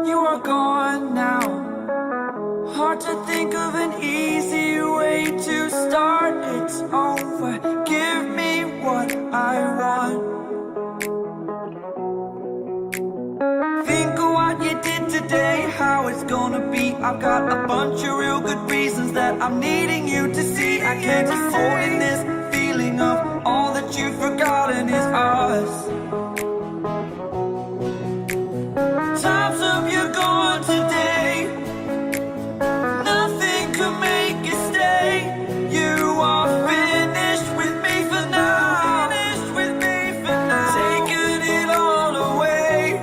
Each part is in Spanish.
You are gone now. Hard to think of an easy way to start. It's over. Give me what I want. Think of what you did today, how it's gonna be. I've got a bunch of real good reasons that I'm needing you to see. I can't just hold in this feeling of all that you've forgotten is us. Time's up, you're gone today. Nothing could make you stay. You are finished with me for now. Finished with me for now. Taking it all away.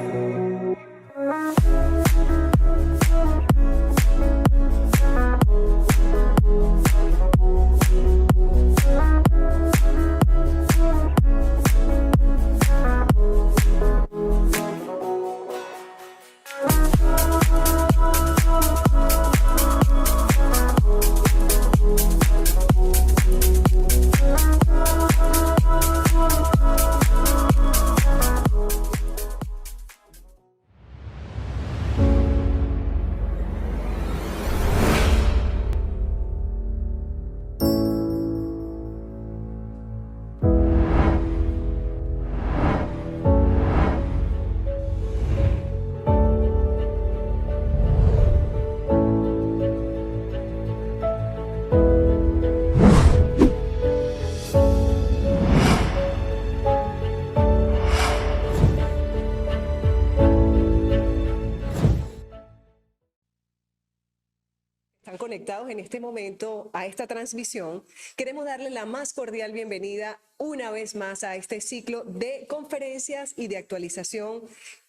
Están conectados en este momento a esta transmisión. Queremos darle la más cordial bienvenida una vez más a este ciclo de conferencias y de actualización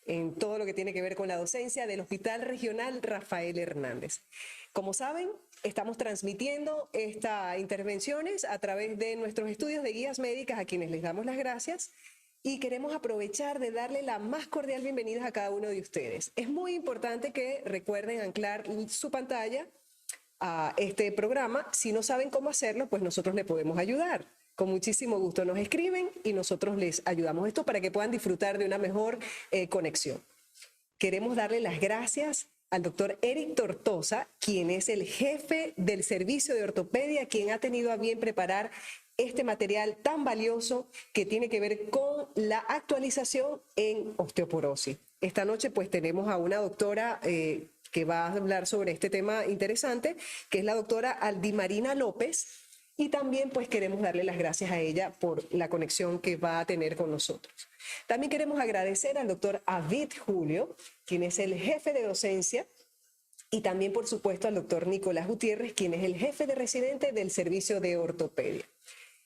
en todo lo que tiene que ver con la docencia del Hospital Regional Rafael Hernández. Como saben, estamos transmitiendo estas intervenciones a través de nuestros estudios de guías médicas, a quienes les damos las gracias. Y queremos aprovechar de darle la más cordial bienvenida a cada uno de ustedes. Es muy importante que recuerden anclar su pantalla a este programa. Si no saben cómo hacerlo, pues nosotros les podemos ayudar. Con muchísimo gusto nos escriben y nosotros les ayudamos esto para que puedan disfrutar de una mejor conexión. Queremos darle las gracias al doctor Eric Tortosa, quien es el jefe del servicio de ortopedia, quien ha tenido a bien preparar este material tan valioso que tiene que ver con la actualización en osteoporosis. Esta noche pues tenemos a una doctora que va a hablar sobre este tema interesante, que es la doctora Aldimarina López, y también pues queremos darle las gracias a ella por la conexión que va a tener con nosotros. También queremos agradecer al doctor Avid Julio, quien es el jefe de docencia, y también por supuesto al doctor Nicolás Gutiérrez, quien es el jefe de residente del servicio de ortopedia.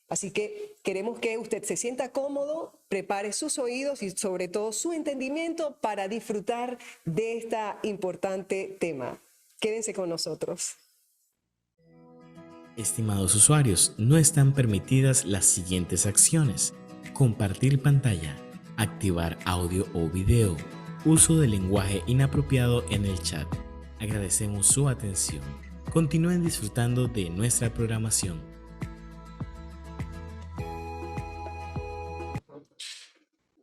Así que queremos que usted se sienta cómodo, prepare sus oídos y sobre todo su entendimiento para disfrutar de este importante tema. Quédense con nosotros. Estimados usuarios, no están permitidas las siguientes acciones: compartir pantalla, activar audio o video, uso de lenguaje inapropiado en el chat. Agradecemos su atención. Continúen disfrutando de nuestra programación.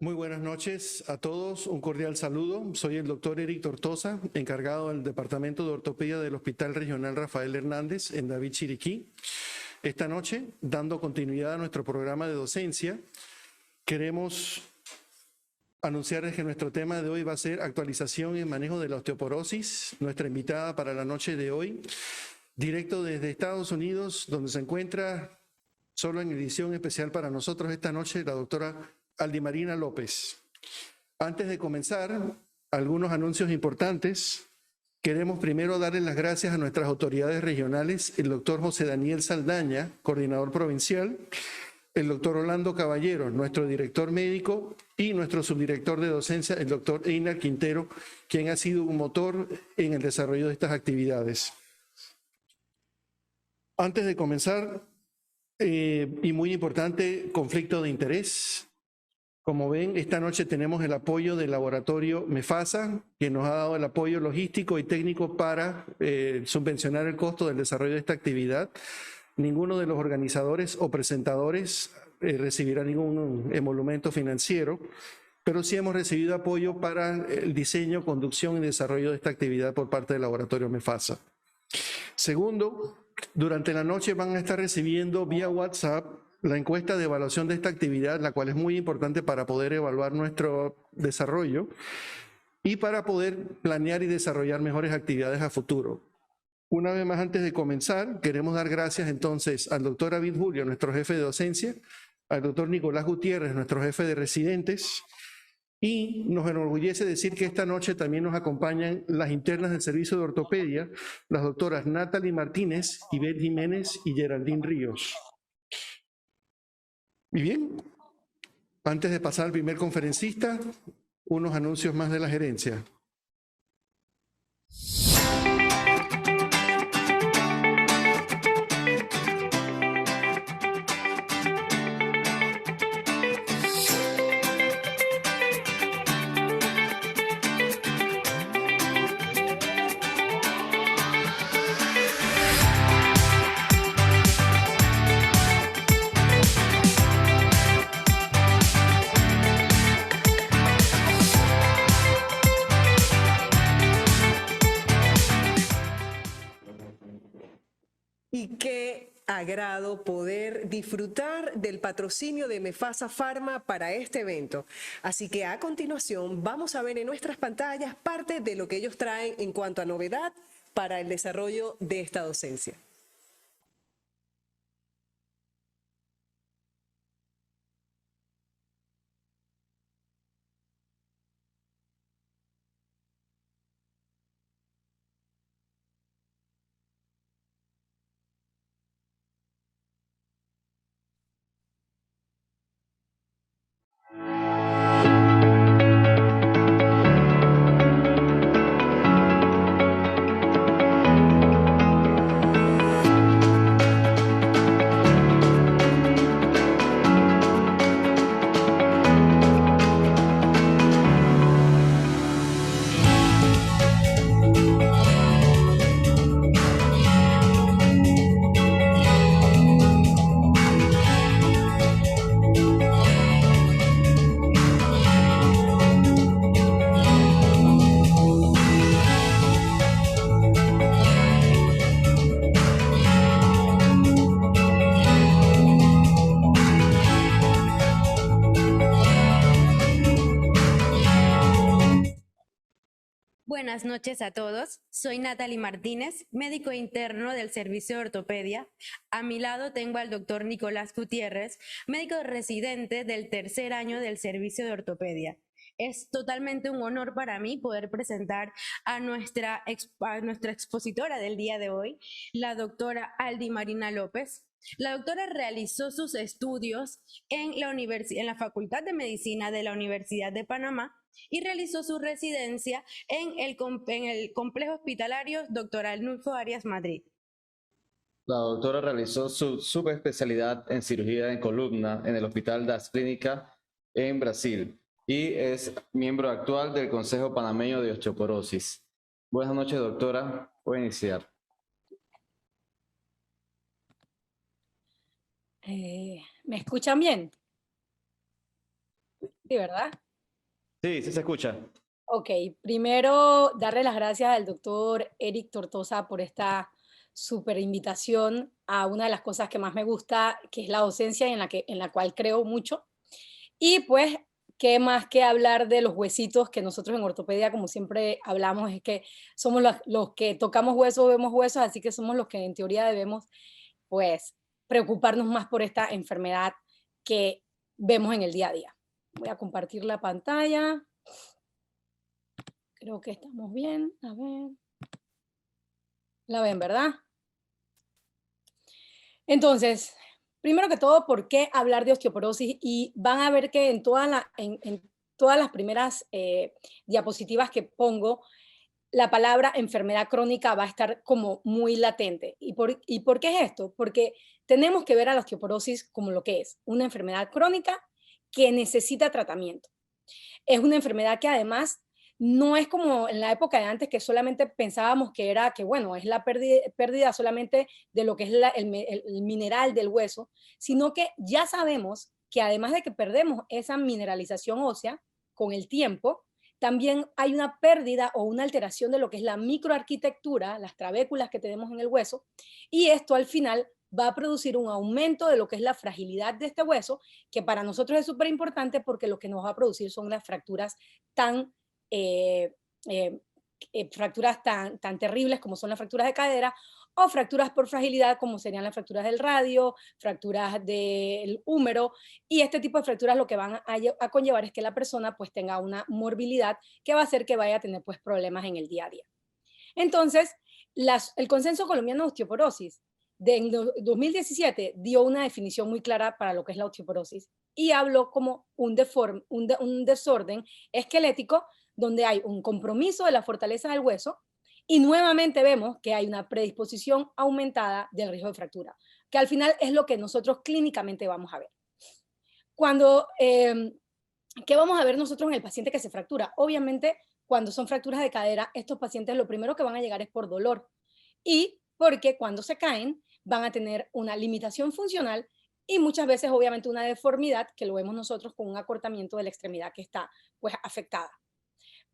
Muy buenas noches a todos, un cordial saludo. Soy el doctor Eric Tortosa, encargado del Departamento de Ortopedia del Hospital Regional Rafael Hernández en David Chiriquí. Esta noche, dando continuidad a nuestro programa de docencia, queremos anunciarles que nuestro tema de hoy va a ser actualización y manejo de la osteoporosis. Nuestra invitada para la noche de hoy, directo desde Estados Unidos, donde se encuentra, solo en edición especial para nosotros esta noche, la doctora Aldimarina López. Antes de comenzar, algunos anuncios importantes. Queremos primero darle las gracias a nuestras autoridades regionales, el doctor José Daniel Saldaña, coordinador provincial, el doctor Orlando Caballero, nuestro director médico, y nuestro subdirector de docencia, el doctor Einar Quintero, quien ha sido un motor en el desarrollo de estas actividades. Antes de comenzar, y muy importante, conflicto de interés. Como ven, esta noche tenemos el apoyo del laboratorio MEFASA, que nos ha dado el apoyo logístico y técnico para subvencionar el costo del desarrollo de esta actividad. Ninguno de los organizadores o presentadores recibirá ningún emolumento financiero. pero sí hemos recibido apoyo para el diseño, conducción y desarrollo de esta actividad por parte del laboratorio MEFASA. Segundo, durante la noche van a estar recibiendo vía WhatsApp la encuesta de evaluación de esta actividad, la cual es muy importante para poder evaluar nuestro desarrollo y para poder planear y desarrollar mejores actividades a futuro. Una vez más, antes de comenzar, queremos dar gracias entonces al doctor David Julio, nuestro jefe de docencia, al doctor Nicolás Gutiérrez, nuestro jefe de residentes, y nos enorgullece decir que esta noche también nos acompañan las internas del servicio de ortopedia, las doctoras Natalie Martínez, Ivette Jiménez y Geraldine Ríos. Y bien, antes de pasar al primer conferencista, unos anuncios más de la gerencia. Y qué agrado poder disfrutar del patrocinio de Mefasa Pharma para este evento. Así que a continuación vamos a ver en nuestras pantallas parte de lo que ellos traen en cuanto a novedad para el desarrollo de esta docencia. Buenas noches a todos. Soy Natalie Martínez, médico interno del Servicio de Ortopedia. A mi lado tengo al doctor Nicolás Gutiérrez, médico residente del tercer año del Servicio de Ortopedia. Es totalmente un honor para mí poder presentar a nuestra expositora del día de hoy, la doctora Aldi Marina López. La doctora realizó sus estudios en la Facultad de Medicina de la Universidad de Panamá y realizó su residencia en el Complejo Hospitalario Dr. Arnulfo Arias Madrid. La doctora realizó su subespecialidad en cirugía en columna en el Hospital das Clínicas en Brasil y es miembro actual del Consejo Panameño de Osteoporosis. Buenas noches, doctora. Voy a iniciar. ¿Me escuchan bien? Sí, ¿verdad? Sí, sí se escucha. Ok, primero darle las gracias al doctor Eric Tortosa por esta súper invitación a una de las cosas que más me gusta, que es la docencia en la cual creo mucho. Y pues, qué más que hablar de los huesitos que nosotros en ortopedia, como siempre hablamos, es que somos los que tocamos huesos, vemos huesos, así que somos los que en teoría debemos, pues, preocuparnos más por esta enfermedad que vemos en el día a día. Voy a compartir la pantalla. Creo que estamos bien. A ver. La ven, ¿verdad? Entonces, primero que todo, ¿por qué hablar de osteoporosis? Y van a ver que en todas las primeras diapositivas que pongo, la palabra enfermedad crónica va a estar como muy latente. ¿Y por qué es esto? Porque tenemos que ver a la osteoporosis como lo que es, una enfermedad crónica que necesita tratamiento. Es una enfermedad que además no es como en la época de antes que solamente pensábamos que era que, bueno, es la pérdida solamente de lo que es el mineral del hueso, sino que ya sabemos que además de que perdemos esa mineralización ósea, con el tiempo, también hay una pérdida o una alteración de lo que es la microarquitectura, las trabéculas que tenemos en el hueso, y esto al final va a producir un aumento de lo que es la fragilidad de este hueso, que para nosotros es súper importante porque lo que nos va a producir son las fracturas tan, eh, eh, tan terribles como son las fracturas de cadera, o fracturas por fragilidad como serían las fracturas del radio, fracturas del húmero, y este tipo de fracturas lo que van a conllevar es que la persona pues tenga una morbilidad que va a hacer que vaya a tener pues problemas en el día a día. Entonces, el Consenso Colombiano de Osteoporosis de 2017 dio una definición muy clara para lo que es la osteoporosis y habló como un desorden esquelético donde hay un compromiso de la fortaleza del hueso y nuevamente vemos que hay una predisposición aumentada del riesgo de fractura, que al final es lo que nosotros clínicamente vamos a ver. ¿Qué vamos a ver nosotros en el paciente que se fractura? Obviamente, cuando son fracturas de cadera, estos pacientes lo primero que van a llegar es por dolor y porque cuando se caen van a tener una limitación funcional y muchas veces obviamente una deformidad que lo vemos nosotros con un acortamiento de la extremidad que está pues afectada.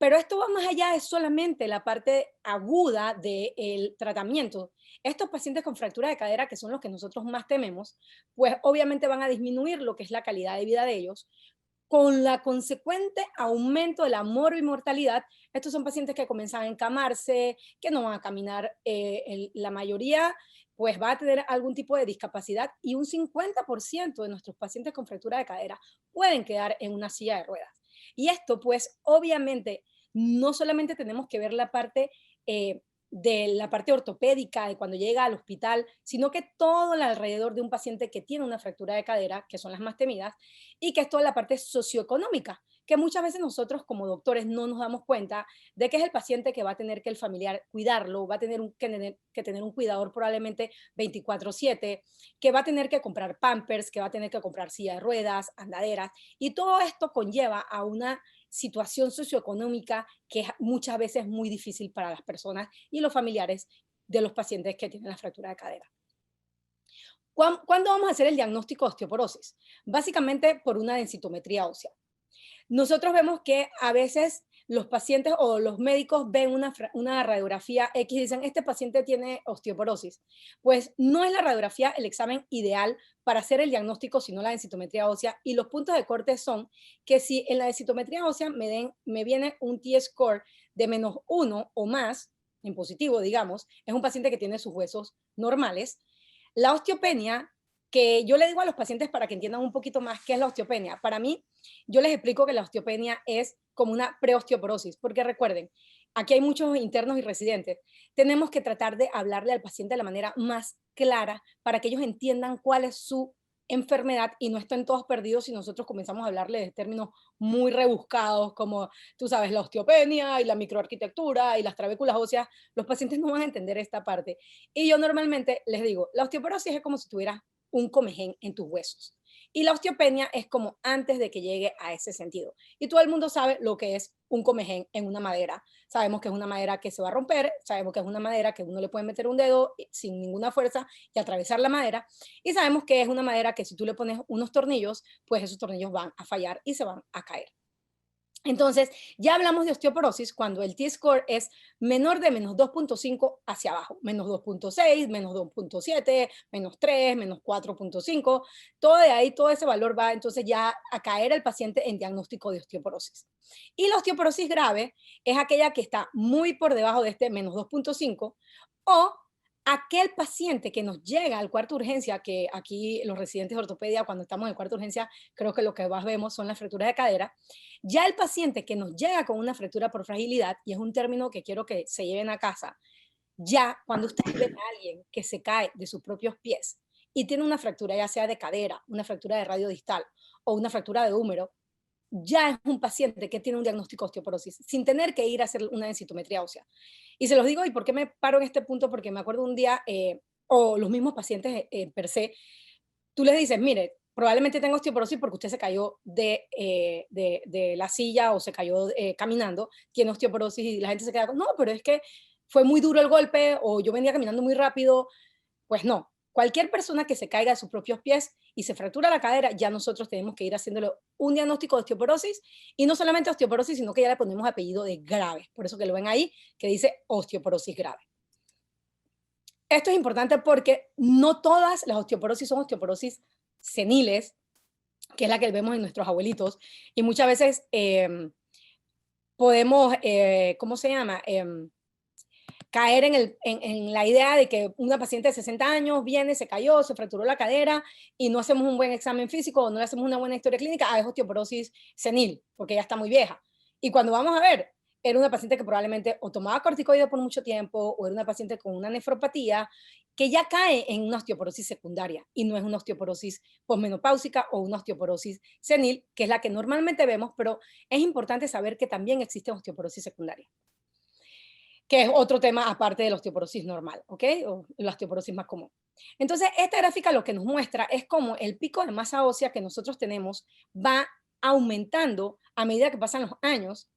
Pero esto va más allá de solamente la parte aguda del tratamiento. Estos pacientes con fractura de cadera, que son los que nosotros más tememos, pues obviamente van a disminuir lo que es la calidad de vida de ellos, con la consecuente aumento de la mortalidad. Estos son pacientes que comienzan a encamarse, que no van a caminar, la mayoría pues va a tener algún tipo de discapacidad y un 50% de nuestros pacientes con fractura de cadera pueden quedar en una silla de ruedas. Y esto pues obviamente no solamente tenemos que ver la parte de la parte ortopédica de cuando llega al hospital, sino que todo alrededor de un paciente que tiene una fractura de cadera, que son las más temidas, y que es toda la parte socioeconómica, que muchas veces nosotros como doctores no nos damos cuenta de que es el paciente que va a tener que el familiar cuidarlo, va a tener que tener un cuidador probablemente 24/7, que va a tener que comprar pampers, que va a tener que comprar silla de ruedas, andaderas, y todo esto conlleva a una situación socioeconómica que es muchas veces muy difícil para las personas y los familiares de los pacientes que tienen la fractura de cadera. ¿Cuándo vamos a hacer el diagnóstico de osteoporosis? Básicamente por una densitometría ósea. Nosotros vemos que a veces los pacientes o los médicos ven una radiografía X y dicen, este paciente tiene osteoporosis. Pues no es la radiografía el examen ideal para hacer el diagnóstico, sino la densitometría ósea. Y los puntos de corte son que si en la densitometría ósea me viene un T-score de -1 o más, en positivo, digamos, es un paciente que tiene sus huesos normales. La osteopenia, que yo le digo a los pacientes para que entiendan un poquito más qué es la osteopenia. Para mí, yo les explico que la osteopenia es como una preosteoporosis, porque recuerden, aquí hay muchos internos y residentes. Tenemos que tratar de hablarle al paciente de la manera más clara para que ellos entiendan cuál es su enfermedad y no estén todos perdidos si nosotros comenzamos a hablarle de términos muy rebuscados como, tú sabes, la osteopenia y la microarquitectura y las trabéculas óseas. Los pacientes no van a entender esta parte. Y yo normalmente les digo, la osteoporosis es como si tuvieras un comején en tus huesos. Y la osteopenia es como antes de que llegue a ese sentido. Y todo el mundo sabe lo que es un comején en una madera. Sabemos que es una madera que se va a romper, sabemos que es una madera que uno le puede meter un dedo sin ninguna fuerza y atravesar la madera. Y sabemos que es una madera que si tú le pones unos tornillos, pues esos tornillos van a fallar y se van a caer. Entonces, ya hablamos de osteoporosis cuando el T-score es menor de -2.5 hacia abajo, -2.6, -2.7, -3, -4.5, todo de ahí, todo ese valor va entonces ya a caer el paciente en diagnóstico de osteoporosis. Y la osteoporosis grave es aquella que está muy por debajo de este -2.5 o aquel paciente que nos llega al cuarto de urgencia, que aquí los residentes de ortopedia, cuando estamos en el cuarto de urgencia, creo que lo que más vemos son las fracturas de cadera. Ya el paciente que nos llega con una fractura por fragilidad, y es un término que quiero que se lleven a casa, ya cuando ustedes ven a alguien que se cae de sus propios pies y tiene una fractura ya sea de cadera, una fractura de radio distal o una fractura de húmero, ya es un paciente que tiene un diagnóstico de osteoporosis, sin tener que ir a hacer una densitometría ósea. Y se los digo, ¿y por qué me paro en este punto? Porque me acuerdo un día, o los mismos pacientes per se, tú les dices, mire, probablemente tenga osteoporosis porque usted se cayó de la silla o se cayó caminando, tiene osteoporosis y la gente se queda con, no, pero es que fue muy duro el golpe o yo venía caminando muy rápido. Pues no, cualquier persona que se caiga de sus propios pies y se fractura la cadera, ya nosotros tenemos que ir haciéndole un diagnóstico de osteoporosis, y no solamente osteoporosis, sino que ya le ponemos apellido de grave. Por eso que lo ven ahí, que dice osteoporosis grave. Esto es importante porque no todas las osteoporosis son osteoporosis seniles, que es la que vemos en nuestros abuelitos, y muchas veces podemos, ¿cómo se llama? Caer en la idea de que una paciente de 60 años viene, se cayó, se fracturó la cadera y no hacemos un buen examen físico o no le hacemos una buena historia clínica, es osteoporosis senil, porque ya está muy vieja. Y cuando vamos a ver, era una paciente que probablemente o tomaba corticoides por mucho tiempo o era una paciente con una nefropatía que ya cae en una osteoporosis secundaria y no es una osteoporosis posmenopáusica o una osteoporosis senil, que es la que normalmente vemos, pero es importante saber que también existe osteoporosis secundaria, que es otro tema aparte de la osteoporosis normal, ¿ok? O la osteoporosis más común. Entonces, esta gráfica lo que nos muestra es cómo el pico de masa ósea que nosotros tenemos va aumentando a medida que pasan los años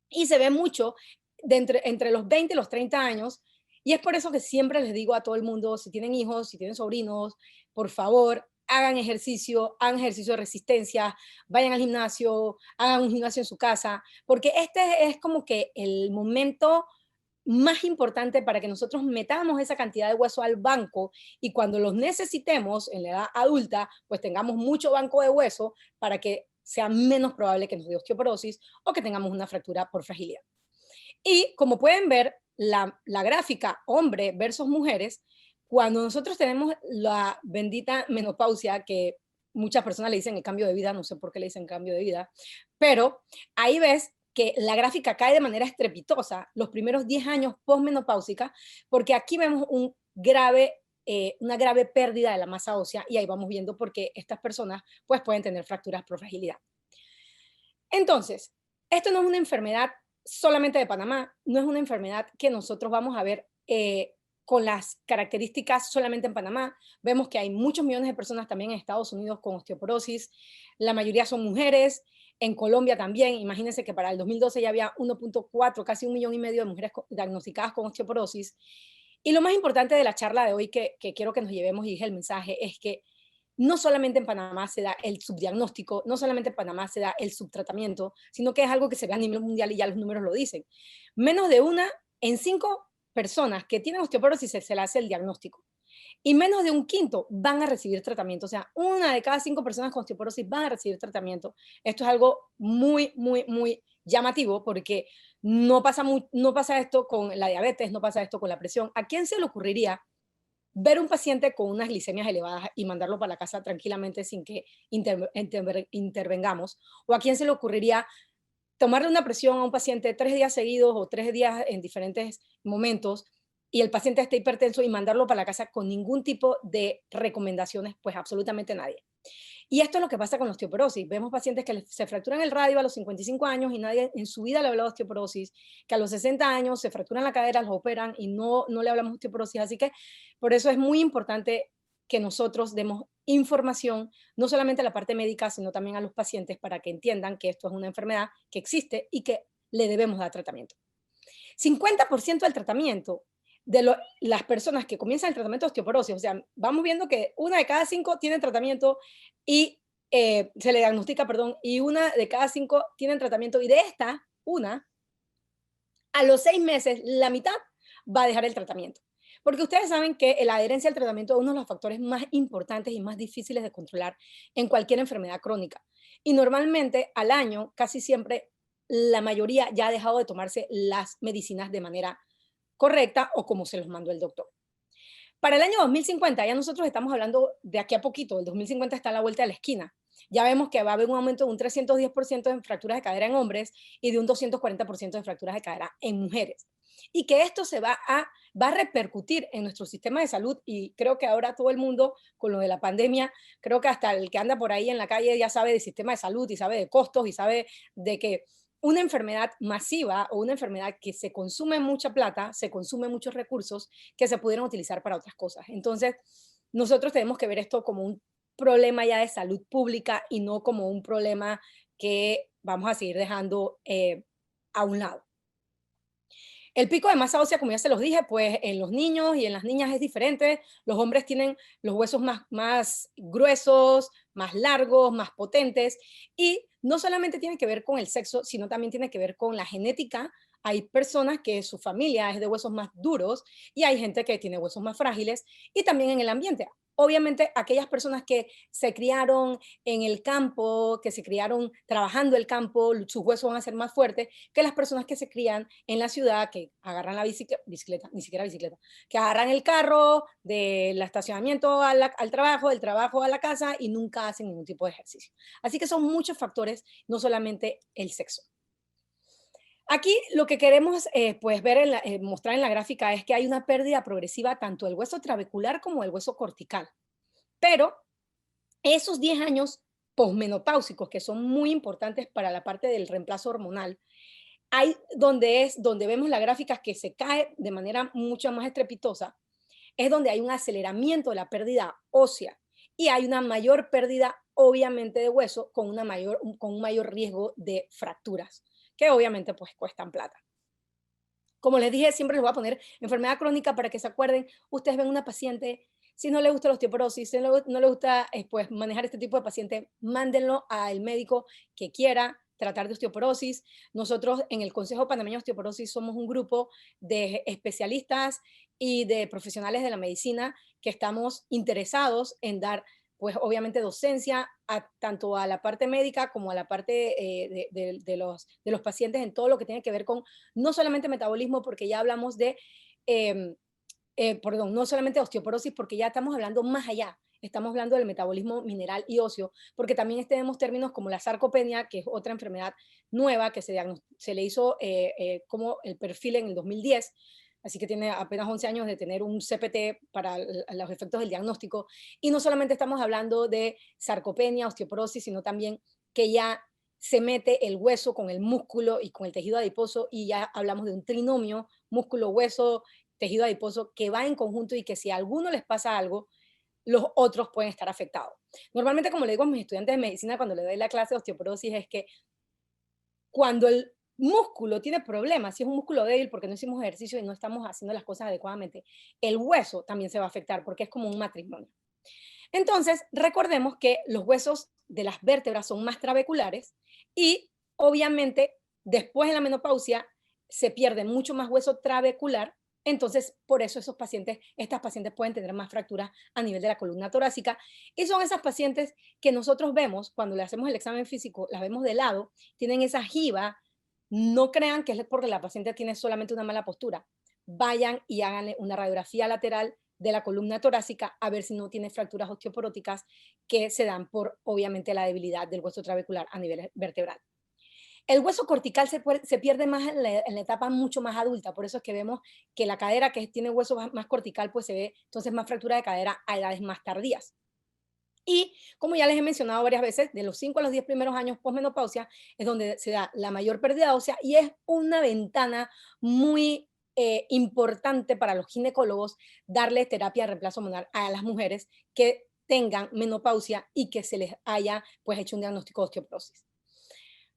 y se ve mucho entre los 20 y los 30 años, y es por eso que siempre les digo a todo el mundo, si tienen hijos, si tienen sobrinos, por favor, hagan ejercicio de resistencia, vayan al gimnasio, hagan un gimnasio en su casa, porque este es como que el momento más importante para que nosotros metamos esa cantidad de hueso al banco y cuando los necesitemos en la edad adulta, pues tengamos mucho banco de hueso para que sea menos probable que nos dé osteoporosis o que tengamos una fractura por fragilidad. Y como pueden ver, la gráfica hombre versus mujeres, cuando nosotros tenemos la bendita menopausia, que muchas personas le dicen el cambio de vida, no sé por qué le dicen cambio de vida, pero ahí ves que la gráfica cae de manera estrepitosa los primeros 10 años postmenopáusica, porque aquí vemos una grave pérdida de la masa ósea y ahí vamos viendo por qué estas personas pues, pueden tener fracturas por fragilidad. Entonces, esto no es una enfermedad solamente de Panamá, no es una enfermedad que nosotros vamos a ver con las características solamente en Panamá. Vemos que hay muchos millones de personas también en Estados Unidos con osteoporosis, la mayoría son mujeres, en Colombia también, imagínense que para el 2012 ya había 1.4, casi 1,5 millones de mujeres diagnosticadas con osteoporosis. Y lo más importante de la charla de hoy que quiero que nos llevemos y dije el mensaje es que no solamente en Panamá se da el subdiagnóstico, no solamente en Panamá se da el subtratamiento, sino que es algo que se ve a nivel mundial y ya los números lo dicen. Menos de 1 en 5 personas que tienen osteoporosis se le hace el diagnóstico. Y menos de un quinto van a recibir tratamiento. O sea, 1 de cada 5 personas con osteoporosis van a recibir tratamiento. Esto es algo muy, muy, muy llamativo porque no pasa esto con la diabetes, no pasa esto con la presión. ¿A quién se le ocurriría ver un paciente con unas glicemias elevadas y mandarlo para la casa tranquilamente sin que intervengamos? ¿O a quién se le ocurriría tomarle una presión a un paciente 3 días seguidos o 3 días en diferentes momentos y el paciente esté hipertenso y mandarlo para la casa con ningún tipo de recomendaciones? Pues absolutamente nadie. Y esto es lo que pasa con la osteoporosis. Vemos pacientes que se fracturan el radio a los 55 años y nadie en su vida le ha hablado de osteoporosis, que a los 60 años se fracturan la cadera, los operan y no le hablamos de osteoporosis. Así que por eso es muy importante que nosotros demos información, no solamente a la parte médica, sino también a los pacientes para que entiendan que esto es una enfermedad que existe y que le debemos dar tratamiento. 50% del tratamiento de las personas que comienzan el tratamiento de osteoporosis, o sea, vamos viendo que 1 de cada 5 tienen tratamiento y se le diagnostica, perdón, y 1 de cada 5 tienen tratamiento y de esta, a los 6 meses, la mitad va a dejar el tratamiento. Porque ustedes saben que la adherencia al tratamiento es uno de los factores más importantes y más difíciles de controlar en cualquier enfermedad crónica. Y normalmente al año, casi siempre, la mayoría ya ha dejado de tomarse las medicinas de manera correcta o como se los mandó el doctor. Para el año 2050, ya nosotros estamos hablando de aquí a poquito, el 2050 está a la vuelta de la esquina. Ya vemos que va a haber un aumento de un 310% en fracturas de cadera en hombres y de un 240% en fracturas de cadera en mujeres. Y que esto va a repercutir en nuestro sistema de salud, y creo que ahora todo el mundo con lo de la pandemia, creo que hasta el que anda por ahí en la calle ya sabe del sistema de salud y sabe de costos y sabe de que una enfermedad masiva o una enfermedad que se consume mucha plata, se consume muchos recursos que se pudieran utilizar para otras cosas. Entonces, nosotros tenemos que ver esto como un problema ya de salud pública y no como un problema que vamos a seguir dejando a un lado. El pico de masa ósea, como ya se los dije, pues en los niños y en las niñas es diferente. Los hombres tienen los huesos más gruesos, más largos, más potentes. Y no solamente tiene que ver con el sexo, sino también tiene que ver con la genética. Hay personas que su familia es de huesos más duros y hay gente que tiene huesos más frágiles, y también en el ambiente. Obviamente, aquellas personas que se criaron en el campo, que se criaron trabajando el campo, sus huesos van a ser más fuertes que las personas que se crían en la ciudad, que agarran la bicicleta, ni siquiera bicicleta, que agarran el carro del estacionamiento al trabajo, del trabajo a la casa, y nunca hacen ningún tipo de ejercicio. Así que son muchos factores, no solamente el sexo. Aquí lo que queremos pues ver mostrar en la gráfica es que hay una pérdida progresiva tanto del hueso trabecular como del hueso cortical. Pero esos 10 años posmenopáusicos, que son muy importantes para la parte del reemplazo hormonal, hay donde vemos la gráfica que se cae de manera mucho más estrepitosa, es donde hay un aceleramiento de la pérdida ósea y hay una mayor pérdida, obviamente, de hueso con un mayor riesgo de fracturas, que obviamente pues cuestan plata. Como les dije, siempre les voy a poner enfermedad crónica para que se acuerden. Ustedes ven una paciente, si no le gusta la osteoporosis, si no le gusta pues, manejar este tipo de paciente, mándenlo al médico que quiera tratar de osteoporosis. Nosotros en el Consejo Panameño de Osteoporosis somos un grupo de especialistas y de profesionales de la medicina que estamos interesados en dar, pues obviamente, docencia tanto a la parte médica como a la parte de los pacientes en todo lo que tiene que ver con no solamente metabolismo, porque ya hablamos de, no solamente osteoporosis, porque ya estamos hablando más allá. Estamos hablando del metabolismo mineral y óseo, porque también tenemos términos como la sarcopenia, que es otra enfermedad nueva que se le hizo como el perfil en el 2010, así que tiene apenas 11 años de tener un CPT para los efectos del diagnóstico. Y no solamente estamos hablando de sarcopenia, osteoporosis, sino también que ya se mete el hueso con el músculo y con el tejido adiposo, y ya hablamos de un trinomio, músculo, hueso, tejido adiposo, que va en conjunto, y que si a alguno les pasa algo, los otros pueden estar afectados. Normalmente, como le digo a mis estudiantes de medicina cuando les doy la clase de osteoporosis, es que cuando el músculo tiene problemas, si es un músculo débil porque no hicimos ejercicio y no estamos haciendo las cosas adecuadamente, el hueso también se va a afectar porque es como un matrimonio. Entonces, recordemos que los huesos de las vértebras son más trabeculares y obviamente después de la menopausia se pierde mucho más hueso trabecular. Entonces, por eso estas pacientes pueden tener más fracturas a nivel de la columna torácica, y son esas pacientes que nosotros vemos cuando le hacemos el examen físico, las vemos de lado, tienen esa jiba. No crean que es porque la paciente tiene solamente una mala postura. Vayan y háganle una radiografía lateral de la columna torácica a ver si no tiene fracturas osteoporóticas que se dan por, obviamente, la debilidad del hueso trabecular a nivel vertebral. El hueso cortical se pierde más en la etapa mucho más adulta, por eso es que vemos que la cadera, que tiene hueso más cortical, pues se ve entonces más fractura de cadera a edades más tardías. Y como ya les he mencionado varias veces, de los 5 a los 10 primeros años posmenopausia es donde se da la mayor pérdida ósea, y es una ventana muy importante para los ginecólogos darle terapia de reemplazo hormonal a las mujeres que tengan menopausia y que se les haya pues hecho un diagnóstico de osteoporosis.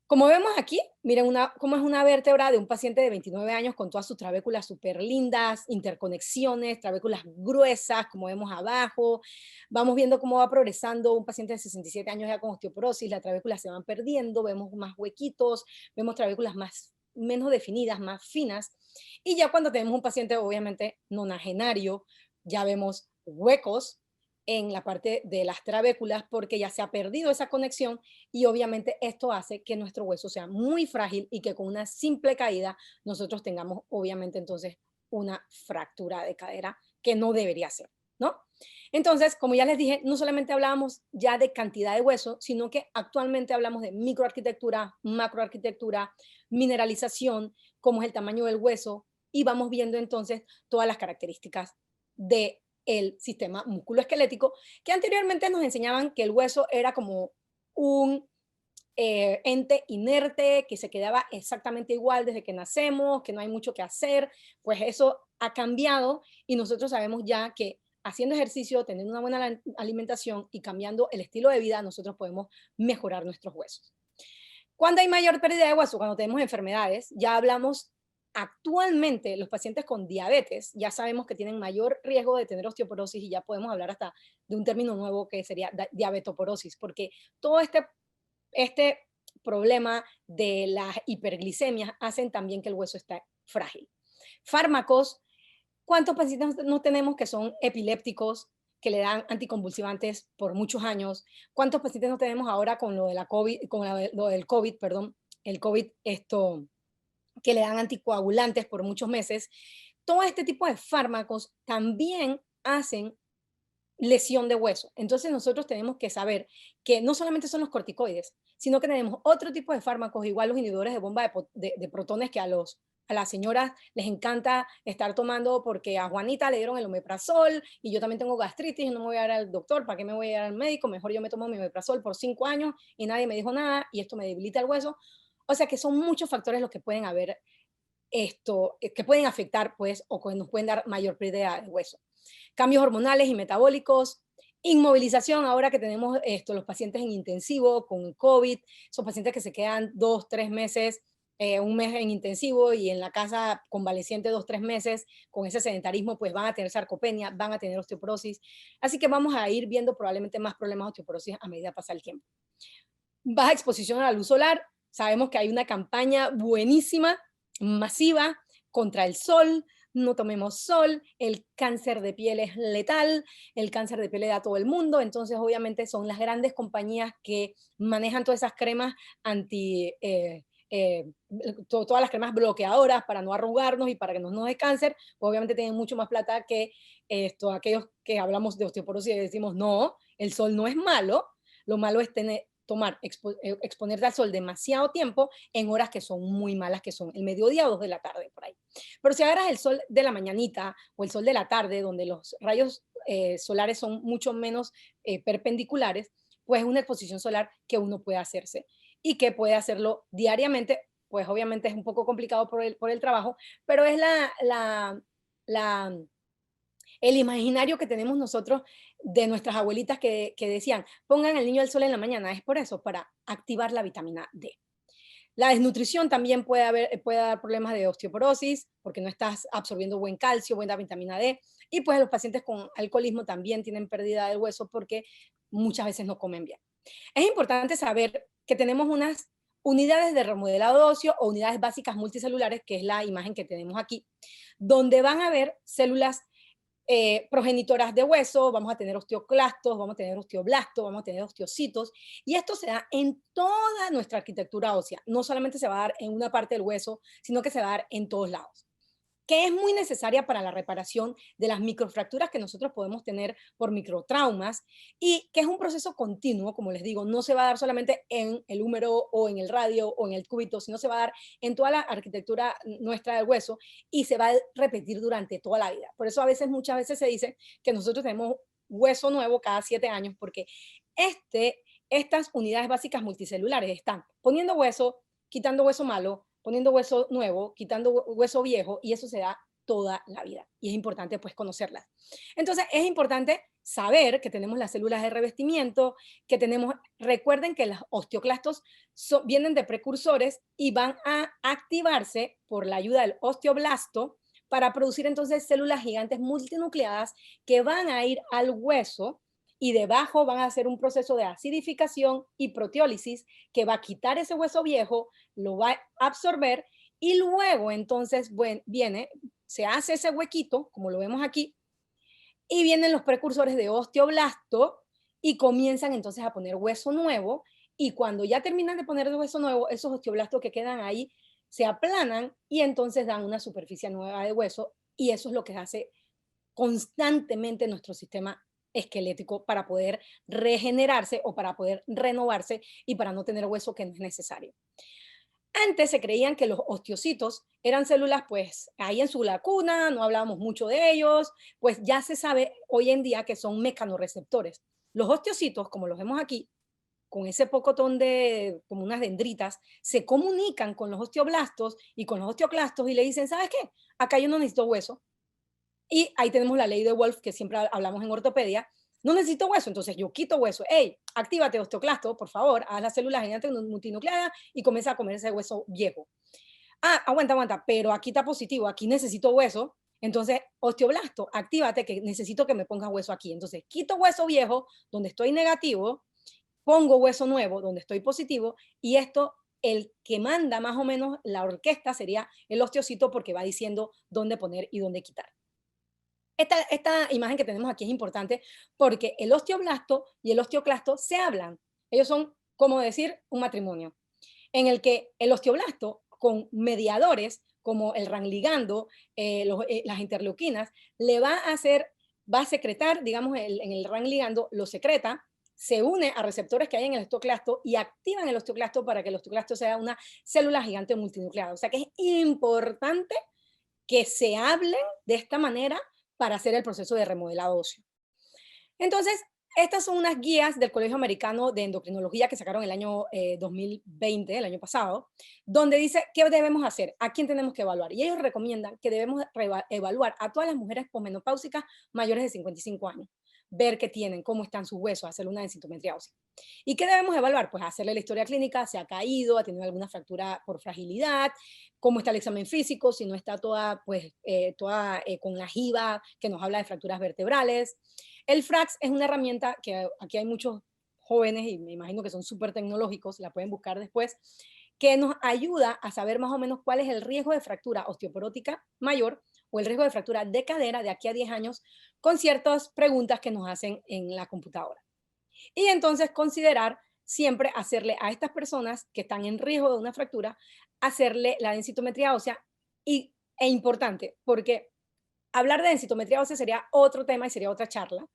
Como vemos aquí, miren cómo es una vértebra de un paciente de 29 años con todas sus trabéculas súper lindas, interconexiones, trabéculas gruesas, como vemos abajo. Vamos viendo cómo va progresando un paciente de 67 años ya con osteoporosis, las trabéculas se van perdiendo, vemos más huequitos, vemos trabéculas menos definidas, más finas. Y ya cuando tenemos un paciente, obviamente, nonagenario, ya vemos huecos en la parte de las trabéculas porque ya se ha perdido esa conexión, y obviamente esto hace que nuestro hueso sea muy frágil y que con una simple caída nosotros tengamos obviamente entonces una fractura de cadera, que no debería ser, ¿no? Entonces, como ya les dije, no solamente hablábamos ya de cantidad de hueso, sino que actualmente hablamos de microarquitectura, macroarquitectura, mineralización, cómo es el tamaño del hueso, y vamos viendo entonces todas las características de el sistema musculoesquelético, que anteriormente nos enseñaban que el hueso era como un ente inerte, que se quedaba exactamente igual desde que nacemos, que no hay mucho que hacer. Pues eso ha cambiado, y nosotros sabemos ya que haciendo ejercicio, teniendo una buena alimentación y cambiando el estilo de vida, nosotros podemos mejorar nuestros huesos. ¿Cuándo hay mayor pérdida de hueso? Cuando tenemos enfermedades. Ya hablamos actualmente los pacientes con diabetes ya sabemos que tienen mayor riesgo de tener osteoporosis y ya podemos hablar hasta de un término nuevo que sería diabetoporosis, porque todo este problema de las hiperglicemias hacen también que el hueso esté frágil. Fármacos, ¿cuántos pacientes no tenemos que son epilépticos, que le dan anticonvulsivantes por muchos años? ¿Cuántos pacientes no tenemos ahora con lo de la COVID, con lo del COVID, perdón, el COVID, que le dan anticoagulantes por muchos meses? Todo este tipo de fármacos también hacen lesión de hueso. Entonces nosotros tenemos que saber que no solamente son los corticoides, sino que tenemos otro tipo de fármacos, igual los inhibidores de bomba de protones que a las señoras les encanta estar tomando porque a Juanita le dieron el omeprazol y yo también tengo gastritis y no me voy a ir al doctor, ¿para qué me voy a ir al médico? Mejor yo me tomo mi omeprazol por 5 años y nadie me dijo nada y esto me debilita el hueso. O sea que son muchos factores los que pueden haber que pueden afectar pues o que nos pueden dar mayor pérdida de hueso. Cambios hormonales y metabólicos, inmovilización, ahora que tenemos los pacientes en intensivo con el COVID, esos pacientes que se quedan 2, 3 meses, un mes en intensivo y en la casa convaleciente 2, 3 meses, con ese sedentarismo, pues van a tener sarcopenia, van a tener osteoporosis. Así que vamos a ir viendo probablemente más problemas de osteoporosis a medida que pasa el tiempo. Baja exposición a la luz solar, sabemos que hay una campaña buenísima, masiva, contra el sol. No tomemos sol, el cáncer de piel es letal, el cáncer de piel le da a todo el mundo, entonces obviamente son las grandes compañías que manejan todas esas cremas todas las cremas bloqueadoras para no arrugarnos y para que no nos dé cáncer, pues obviamente tienen mucho más plata que aquellos que hablamos de osteoporosis y decimos, no, el sol no es malo, lo malo es exponerte al sol demasiado tiempo en horas que son muy malas, que son el mediodía o 2 de la tarde, por ahí. Pero si agarras el sol de la mañanita o el sol de la tarde, donde los rayos solares son mucho menos perpendiculares, pues es una exposición solar que uno puede hacerse y que puede hacerlo diariamente, pues obviamente es un poco complicado por el trabajo, pero es el imaginario que tenemos nosotros de nuestras abuelitas que decían, pongan al niño al sol en la mañana, es por eso, para activar la vitamina D. La desnutrición también puede dar problemas de osteoporosis, porque no estás absorbiendo buen calcio, buena vitamina D, y pues los pacientes con alcoholismo también tienen pérdida del hueso porque muchas veces no comen bien. Es importante saber que tenemos unas unidades de remodelado óseo o unidades básicas multicelulares, que es la imagen que tenemos aquí, donde van a haber células progenitoras de hueso, vamos a tener osteoclastos, vamos a tener osteoblastos, vamos a tener osteocitos, y esto se da en toda nuestra arquitectura ósea. No solamente se va a dar en una parte del hueso, sino que se va a dar en todos lados, que es muy necesaria para la reparación de las microfracturas que nosotros podemos tener por microtraumas y que es un proceso continuo, como les digo, no se va a dar solamente en el húmero o en el radio o en el cúbito, sino se va a dar en toda la arquitectura nuestra del hueso y se va a repetir durante toda la vida. Por eso muchas veces se dice que nosotros tenemos hueso nuevo cada 7 años, porque estas unidades básicas multicelulares están poniendo hueso, quitando hueso malo, poniendo hueso nuevo, quitando hueso viejo, y eso se da toda la vida. Y es importante pues conocerlas. Entonces es importante saber que tenemos las células de revestimiento, recuerden que los osteoclastos vienen de precursores y van a activarse por la ayuda del osteoblasto para producir entonces células gigantes multinucleadas que van a ir al hueso y debajo van a hacer un proceso de acidificación y proteólisis que va a quitar ese hueso viejo, lo va a absorber y luego entonces se hace ese huequito, como lo vemos aquí, y vienen los precursores de osteoblasto y comienzan entonces a poner hueso nuevo, y cuando ya terminan de poner el hueso nuevo, esos osteoblastos que quedan ahí se aplanan y entonces dan una superficie nueva de hueso, y eso es lo que hace constantemente nuestro sistema esquelético para poder regenerarse o para poder renovarse y para no tener hueso que no es necesario. Antes se creían que los osteocitos eran células pues ahí en su lacuna, no hablábamos mucho de ellos, pues ya se sabe hoy en día que son mecanorreceptores. Los osteocitos, como los vemos aquí, con ese pocotón como unas dendritas, se comunican con los osteoblastos y con los osteoclastos y le dicen, ¿sabes qué? Acá yo no necesito hueso. Y ahí tenemos la ley de Wolf que siempre hablamos en ortopedia. No necesito hueso, entonces yo quito hueso. ¡Ey! Actívate osteoclasto, por favor, haz las células gigantes multinucleadas y comienza a comer ese hueso viejo. aguanta, pero aquí está positivo, aquí necesito hueso. Entonces, osteoblasto, actívate que necesito que me pongas hueso aquí. Entonces, quito hueso viejo donde estoy negativo, pongo hueso nuevo donde estoy positivo, y esto, el que manda más o menos la orquesta sería el osteocito, porque va diciendo dónde poner y dónde quitar. Esta imagen que tenemos aquí es importante porque el osteoblasto y el osteoclasto se hablan. Ellos son, como decir, un matrimonio, en el que el osteoblasto, con mediadores como el ranligando, las interleuquinas, le va a secretar, digamos, en el ranligando lo secreta, se une a receptores que hay en el osteoclasto y activan el osteoclasto para que el osteoclasto sea una célula gigante multinucleada. O sea que es importante que se hablen de esta manera para hacer el proceso de remodelado óseo. Entonces, estas son unas guías del Colegio Americano de Endocrinología que sacaron el año 2020, el año pasado, donde dice qué debemos hacer, a quién tenemos que evaluar. Y ellos recomiendan que debemos evaluar a todas las mujeres posmenopáusicas mayores de 55 años, ver qué tienen, cómo están sus huesos, hacer una densitometría ósea. ¿Y qué debemos evaluar? Pues hacerle la historia clínica, si ha caído, ha tenido alguna fractura por fragilidad, cómo está el examen físico, si no está toda con la jiba que nos habla de fracturas vertebrales. El FRAX es una herramienta que aquí hay muchos jóvenes y me imagino que son súper tecnológicos, la pueden buscar después, que nos ayuda a saber más o menos cuál es el riesgo de fractura osteoporótica mayor o el riesgo de fractura de cadera de aquí a 10 años con ciertas preguntas que nos hacen en la computadora. Y entonces considerar siempre hacerle a estas personas que están en riesgo de una fractura, hacerle la densitometría ósea e importante, porque hablar de densitometría ósea sería otro tema y sería otra charla,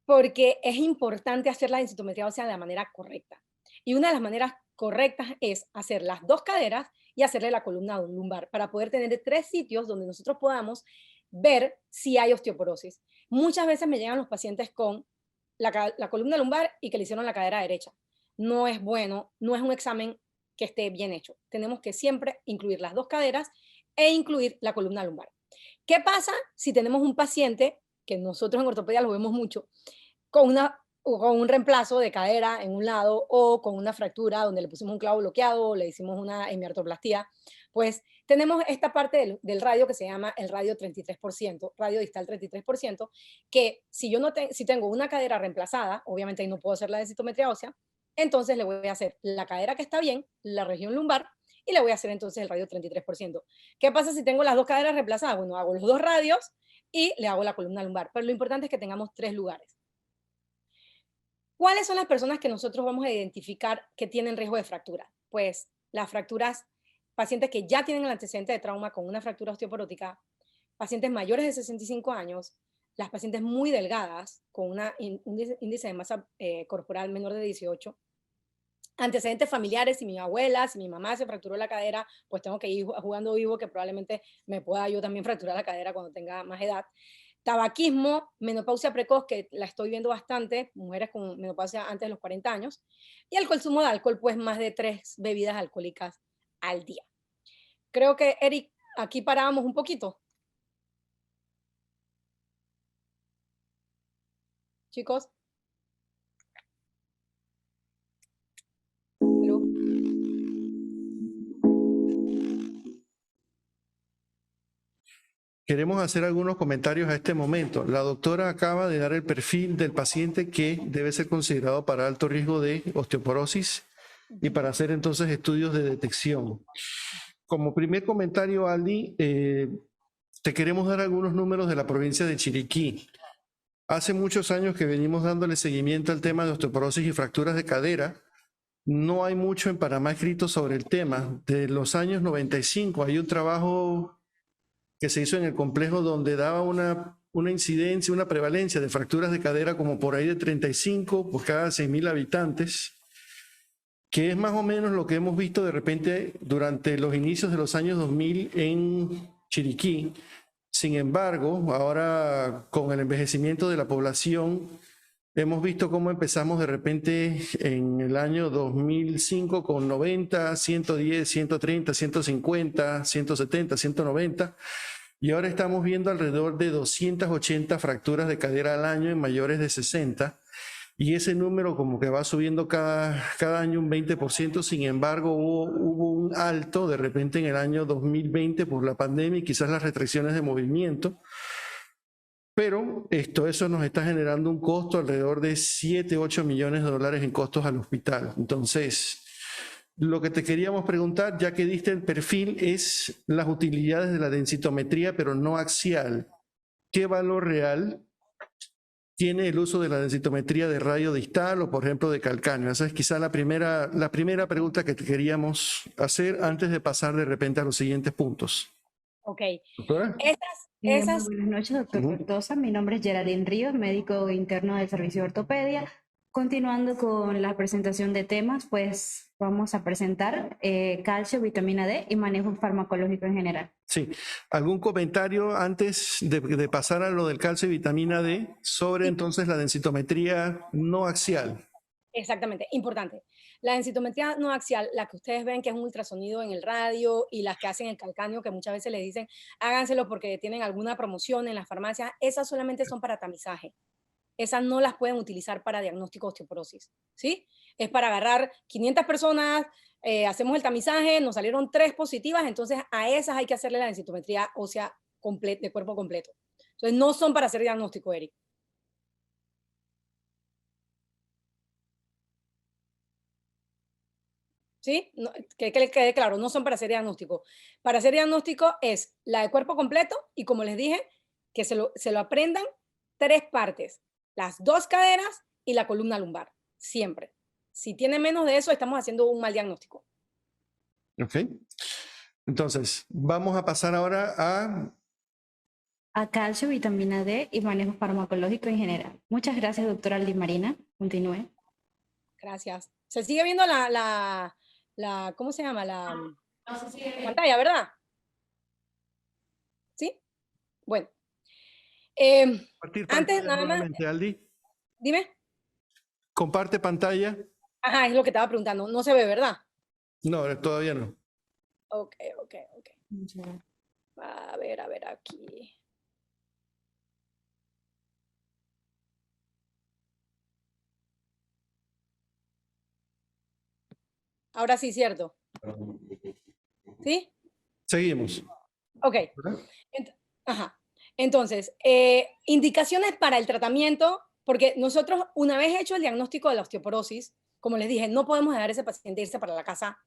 porque es importante hacer la densitometría ósea de la manera correcta. Y una de las maneras correctas es hacer las dos caderas y hacerle la columna lumbar para poder tener 3 sitios donde nosotros podamos ver si hay osteoporosis. Muchas veces me llegan los pacientes con la columna lumbar y que le hicieron la cadera derecha. No es bueno, no es un examen que esté bien hecho. Tenemos que siempre incluir las dos caderas e incluir la columna lumbar. ¿Qué pasa si tenemos un paciente, que nosotros en ortopedia lo vemos mucho, con un reemplazo de cadera en un lado o con una fractura donde le pusimos un clavo bloqueado o le hicimos una hemiartroplastia? Pues tenemos esta parte del radio que se llama el radio 33%, radio distal 33%, que si yo si tengo una cadera reemplazada, obviamente ahí no puedo hacer la densitometría ósea, entonces le voy a hacer la cadera que está bien, la región lumbar, y le voy a hacer entonces el radio 33%. ¿Qué pasa si tengo las dos caderas reemplazadas? Bueno, hago los dos radios y le hago la columna lumbar, pero lo importante es que tengamos 3 lugares. ¿Cuáles son las personas que nosotros vamos a identificar que tienen riesgo de fractura? Pues las fracturas, pacientes que ya tienen el antecedente de trauma con una fractura osteoporótica, pacientes mayores de 65 años, las pacientes muy delgadas con un índice de masa corporal menor de 18, antecedentes familiares, si mi abuela, si mi mamá se fracturó la cadera, pues tengo que ir jugando vivo, que probablemente me pueda yo también fracturar la cadera cuando tenga más edad. Tabaquismo, menopausia precoz, que la estoy viendo bastante, mujeres con menopausia antes de los 40 años, y el consumo de alcohol, pues más de 3 bebidas alcohólicas al día. Creo que, Eric, aquí parábamos un poquito. Chicos. Queremos hacer algunos comentarios a este momento. La doctora acaba de dar el perfil del paciente que debe ser considerado para alto riesgo de osteoporosis y para hacer entonces estudios de detección. Como primer comentario, Aldi, te queremos dar algunos números de la provincia de Chiriquí. Hace muchos años que venimos dándole seguimiento al tema de osteoporosis y fracturas de cadera. No hay mucho en Panamá escrito sobre el tema. De los años 95 hay un trabajo que se hizo en el complejo donde daba una incidencia, una prevalencia de fracturas de cadera como por ahí de 35 por cada 6.000 habitantes, que es más o menos lo que hemos visto de repente durante los inicios de los años 2000 en Chiriquí. Sin embargo, ahora con el envejecimiento de la población, hemos visto cómo empezamos de repente en el año 2005 con 90, 110, 130, 150, 170, 190, y ahora estamos viendo alrededor de 280 fracturas de cadera al año en mayores de 60. y ese número como que va subiendo cada año un 20%, sin embargo hubo un alto de repente en el año 2020 por la pandemia y quizás las restricciones de movimiento, pero eso nos está generando un costo alrededor de 7, 8 millones de dólares en costos al hospital. Entonces, lo que te queríamos preguntar, ya que diste el perfil, es las utilidades de la densitometría, pero no axial. ¿Qué valor real tiene el uso de la densitometría de radio distal o, por ejemplo, de calcáneo? Esa es quizá la primera pregunta que te queríamos hacer antes de pasar de repente a los siguientes puntos. Ok. ¿Doctora? Muy Esas, buenas noches, doctor Tortosa. Mi nombre es Geraldine Ríos, médico interno del Servicio de Ortopedia. Continuando con la presentación de temas, pues vamos a presentar calcio, vitamina D y manejo farmacológico en general. Sí. ¿Algún comentario antes de pasar a lo del calcio y vitamina D sobre entonces la densitometría no axial? exactamente, importante. La densitometría no axial, la que ustedes ven que es un ultrasonido en el radio y las que hacen el calcáneo, que muchas veces les dicen háganselo porque tienen alguna promoción en las farmacias, esas solamente son para tamizaje. Esas no las pueden utilizar para diagnóstico de osteoporosis, ¿sí? Es para agarrar 500 personas, hacemos el tamizaje, nos salieron 3 positivas, entonces a esas hay que hacerle la densitometría ósea de cuerpo completo. Entonces no son para hacer diagnóstico, Eric. ¿Sí? No, que le quede claro, no son para hacer diagnóstico. Para hacer diagnóstico es la de cuerpo completo y como les dije, que se lo aprendan 3 partes, las 2 caderas y la columna lumbar, siempre. Si tiene menos de eso, estamos haciendo un mal diagnóstico. Ok. Entonces, vamos a pasar ahora A calcio, vitamina D y manejo farmacológico en general. Muchas gracias, doctora Limarina. Continúe. Gracias. Se sigue viendo ¿cómo se llama? La pantalla, ¿verdad? ¿Sí? Bueno. compartir Antes, pantalla nada más, nuevamente, Aldi. dime. Comparte pantalla. Ajá, es lo que estaba preguntando. No se ve, ¿verdad? No, todavía no. Ok. A ver aquí. Ahora sí, ¿cierto? ¿Sí? Seguimos. Ok. ¿Verdad? Ajá. Entonces, indicaciones para el tratamiento, porque nosotros, una vez hecho el diagnóstico de la osteoporosis, como les dije, no podemos dejar a ese paciente irse para la casa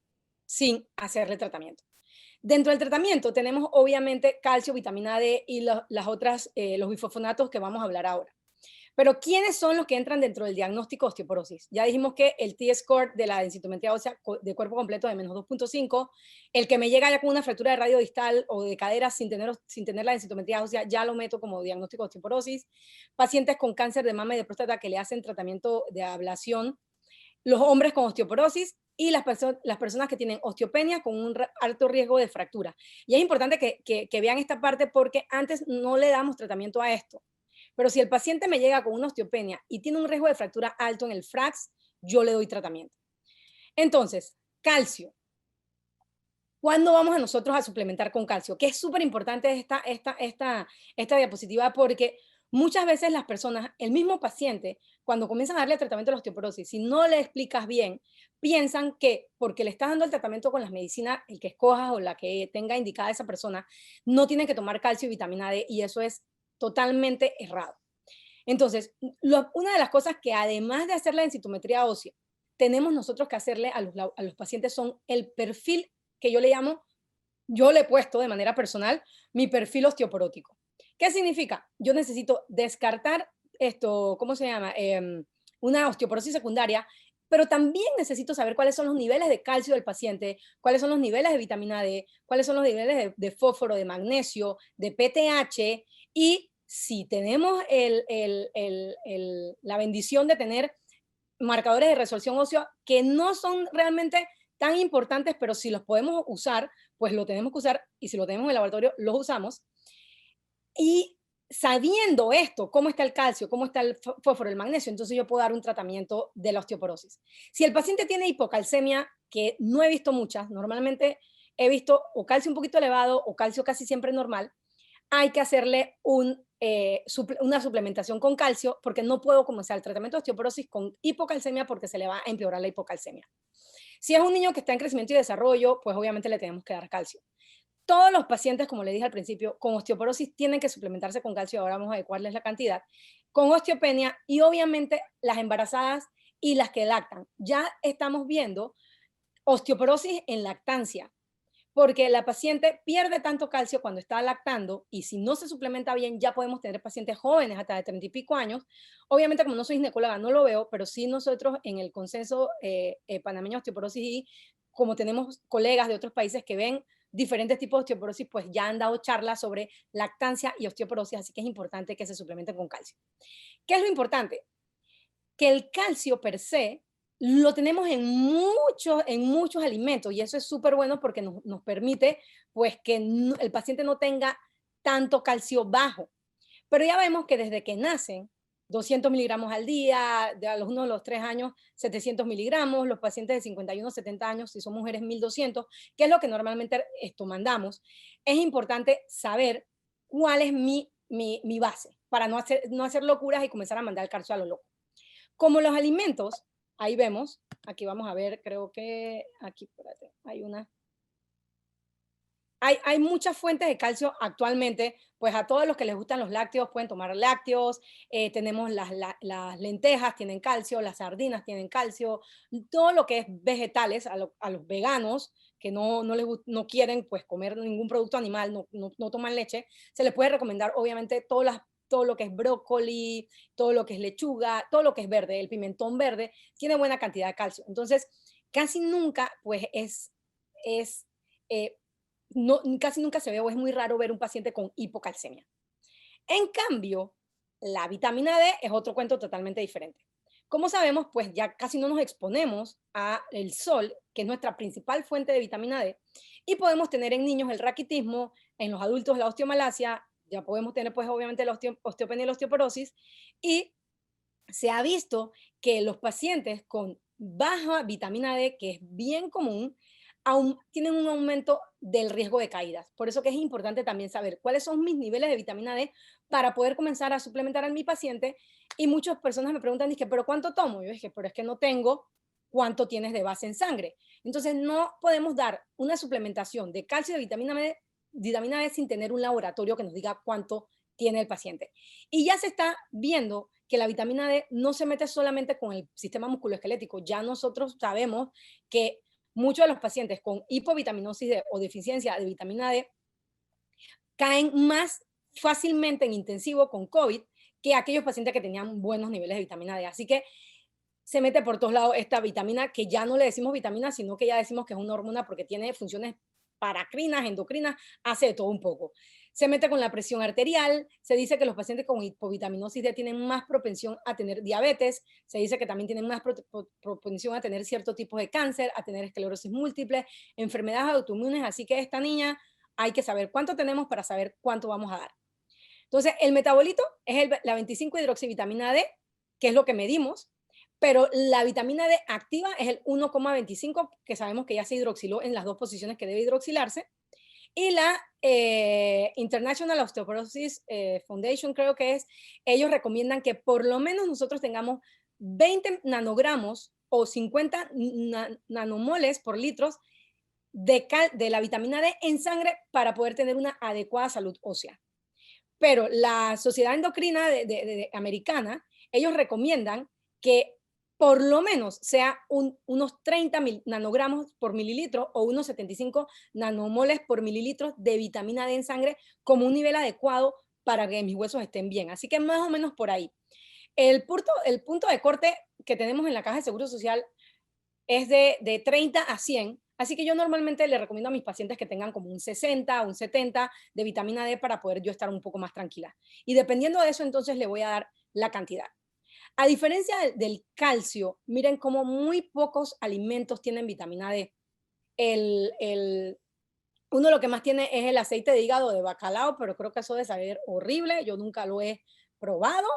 sin hacerle tratamiento. Dentro del tratamiento tenemos obviamente calcio, vitamina D y los bifosfonatos que vamos a hablar ahora. Pero ¿quiénes son los que entran dentro del diagnóstico de osteoporosis? Ya dijimos que el T-score de la densitometría ósea de cuerpo completo de menos 2.5, el que me llega ya con una fractura de radio distal o de cadera sin tener la densitometría ósea, ya lo meto como diagnóstico de osteoporosis. Pacientes con cáncer de mama y de próstata que le hacen tratamiento de ablación. Los hombres con osteoporosis y las personas que tienen osteopenia con un alto riesgo de fractura. Y es importante que vean esta parte porque antes no le damos tratamiento a esto. Pero si el paciente me llega con una osteopenia y tiene un riesgo de fractura alto en el FRAX, yo le doy tratamiento. Entonces, calcio. ¿Cuándo vamos a nosotros a suplementar con calcio? Que es súper importante esta diapositiva porque muchas veces las personas, el mismo paciente, cuando comienzan a darle tratamiento a la osteoporosis, si no le explicas bien, piensan que porque le estás dando el tratamiento con las medicinas, el que escojas o la que tenga indicada esa persona, no tiene que tomar calcio y vitamina D y eso es totalmente errado. Entonces, una de las cosas que además de hacer la densitometría ósea, tenemos nosotros que hacerle a los pacientes son el perfil que yo le llamo, yo le he puesto de manera personal mi perfil osteoporótico. ¿Qué significa? Yo necesito descartar ¿cómo se llama? Una osteoporosis secundaria, pero también necesito saber cuáles son los niveles de calcio del paciente, cuáles son los niveles de vitamina D, cuáles son los niveles de fósforo, de magnesio, de PTH y si tenemos la bendición de tener marcadores de resolución ósea que no son realmente tan importantes, pero si los podemos usar, pues lo tenemos que usar y si lo tenemos en el laboratorio, los usamos. Y sabiendo esto, cómo está el calcio, cómo está el fósforo, el magnesio, entonces yo puedo dar un tratamiento de la osteoporosis. Si el paciente tiene hipocalcemia, que no he visto muchas, normalmente he visto o calcio un poquito elevado o calcio casi siempre normal, hay que hacerle un una suplementación con calcio, porque no puedo comenzar el tratamiento de osteoporosis con hipocalcemia porque se le va a empeorar la hipocalcemia. Si es un niño que está en crecimiento y desarrollo, pues obviamente le tenemos que dar calcio. Todos los pacientes, como le dije al principio, con osteoporosis tienen que suplementarse con calcio, ahora vamos a adecuarles la cantidad, con osteopenia y obviamente las embarazadas y las que lactan. Ya estamos viendo osteoporosis en lactancia, porque la paciente pierde tanto calcio cuando está lactando y si no se suplementa bien ya podemos tener pacientes jóvenes hasta de 30 y pico años. Obviamente como no soy ginecóloga no lo veo, pero sí nosotros en el consenso panameño de osteoporosis y como tenemos colegas de otros países que ven diferentes tipos de osteoporosis, pues ya han dado charlas sobre lactancia y osteoporosis, así que es importante que se suplementen con calcio. ¿Qué es lo importante? Que el calcio per se lo tenemos en muchos alimentos y eso es súper bueno porque nos permite pues que el paciente no tenga tanto calcio bajo. Pero ya vemos que desde que nacen, 200 miligramos al día, de a los 1 a los 3 años, 700 miligramos, los pacientes de 51 a 70 años, si son mujeres, 1200, que es lo que normalmente mandamos. Es importante saber cuál es mi base para no hacer locuras y comenzar a mandar el calcio a lo loco. Como los alimentos, ahí vemos, aquí vamos a ver, creo que aquí, espérate, hay una. Hay muchas fuentes de calcio actualmente, pues a todos los que les gustan los lácteos pueden tomar lácteos, tenemos las lentejas tienen calcio, las sardinas tienen calcio, todo lo que es vegetales, a los veganos que no quieren pues comer ningún producto animal, no toman leche, se les puede recomendar obviamente todo lo que es brócoli, todo lo que es lechuga, todo lo que es verde, el pimentón verde, tiene buena cantidad de calcio. Entonces, casi nunca, pues casi nunca se ve o es muy raro ver un paciente con hipocalcemia. En cambio, la vitamina D es otro cuento totalmente diferente. Como sabemos, pues ya casi no nos exponemos al sol, que es nuestra principal fuente de vitamina D, y podemos tener en niños el raquitismo, en los adultos la osteomalacia, ya podemos tener pues obviamente la osteopenia y la osteoporosis, y se ha visto que los pacientes con baja vitamina D, que es bien común, tienen un aumento del riesgo de caídas. Por eso que es importante también saber cuáles son mis niveles de vitamina D para poder comenzar a suplementar a mi paciente. Y muchas personas me preguntan, dije, ¿pero cuánto tomo? Yo dije, pero es que no tengo cuánto tienes de base en sangre. Entonces no podemos dar una suplementación de calcio y de vitamina D sin tener un laboratorio que nos diga cuánto tiene el paciente. Y ya se está viendo que la vitamina D no se mete solamente con el sistema musculoesquelético. Ya nosotros sabemos que muchos de los pacientes con hipovitaminosis D o deficiencia de vitamina D caen más fácilmente en intensivo con COVID que aquellos pacientes que tenían buenos niveles de vitamina D. Así que se mete por todos lados esta vitamina, que ya no le decimos vitamina, sino que ya decimos que es una hormona porque tiene funciones paracrinas, endocrinas, hace de todo un poco. Se mete con la presión arterial, se dice que los pacientes con hipovitaminosis D tienen más propensión a tener diabetes, se dice que también tienen más propensión a tener ciertos tipos de cáncer, a tener esclerosis múltiple, enfermedades autoinmunes, así que esta niña hay que saber cuánto tenemos para saber cuánto vamos a dar. Entonces, el metabolito es la 25-hidroxivitamina D, que es lo que medimos, pero la vitamina D activa es el 1,25, que sabemos que ya se hidroxiló en las dos posiciones que debe hidroxilarse. Y la International Osteoporosis Foundation, creo que es, ellos recomiendan que por lo menos nosotros tengamos 20 nanogramos o 50 nanomoles por litros de la vitamina D en sangre para poder tener una adecuada salud ósea. Pero la Sociedad Endocrina Americana, ellos recomiendan que por lo menos sea unos 30 nanogramos por mililitro o unos 75 nanomoles por mililitro de vitamina D en sangre como un nivel adecuado para que mis huesos estén bien. Así que más o menos por ahí. El punto de corte que tenemos en la Caja de Seguro Social es de 30 a 100. Así que yo normalmente le recomiendo a mis pacientes que tengan como un 60 o un 70 de vitamina D para poder yo estar un poco más tranquila. Y dependiendo de eso, entonces le voy a dar la cantidad. A diferencia del calcio, miren cómo muy pocos alimentos tienen vitamina D. Uno de lo que más tiene es el aceite de hígado de bacalao, pero creo que eso debe saber horrible. Yo nunca lo he probado,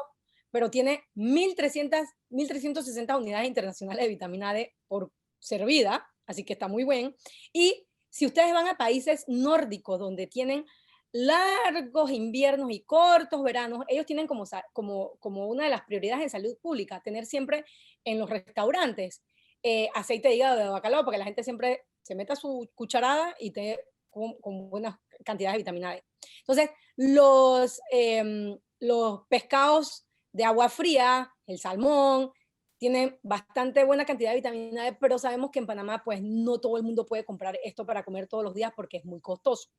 pero tiene 1.360 unidades internacionales de vitamina D por servida, así que está muy bien. Y si ustedes van a países nórdicos donde tienen largos inviernos y cortos veranos, ellos tienen como una de las prioridades en salud pública, tener siempre en los restaurantes aceite de hígado de bacalao, porque la gente siempre se meta su cucharada y te con buenas cantidades de vitamina D. Entonces, los pescados de agua fría, el salmón, tienen bastante buena cantidad de vitamina D, pero sabemos que en Panamá pues no todo el mundo puede comprar esto para comer todos los días porque es muy costoso.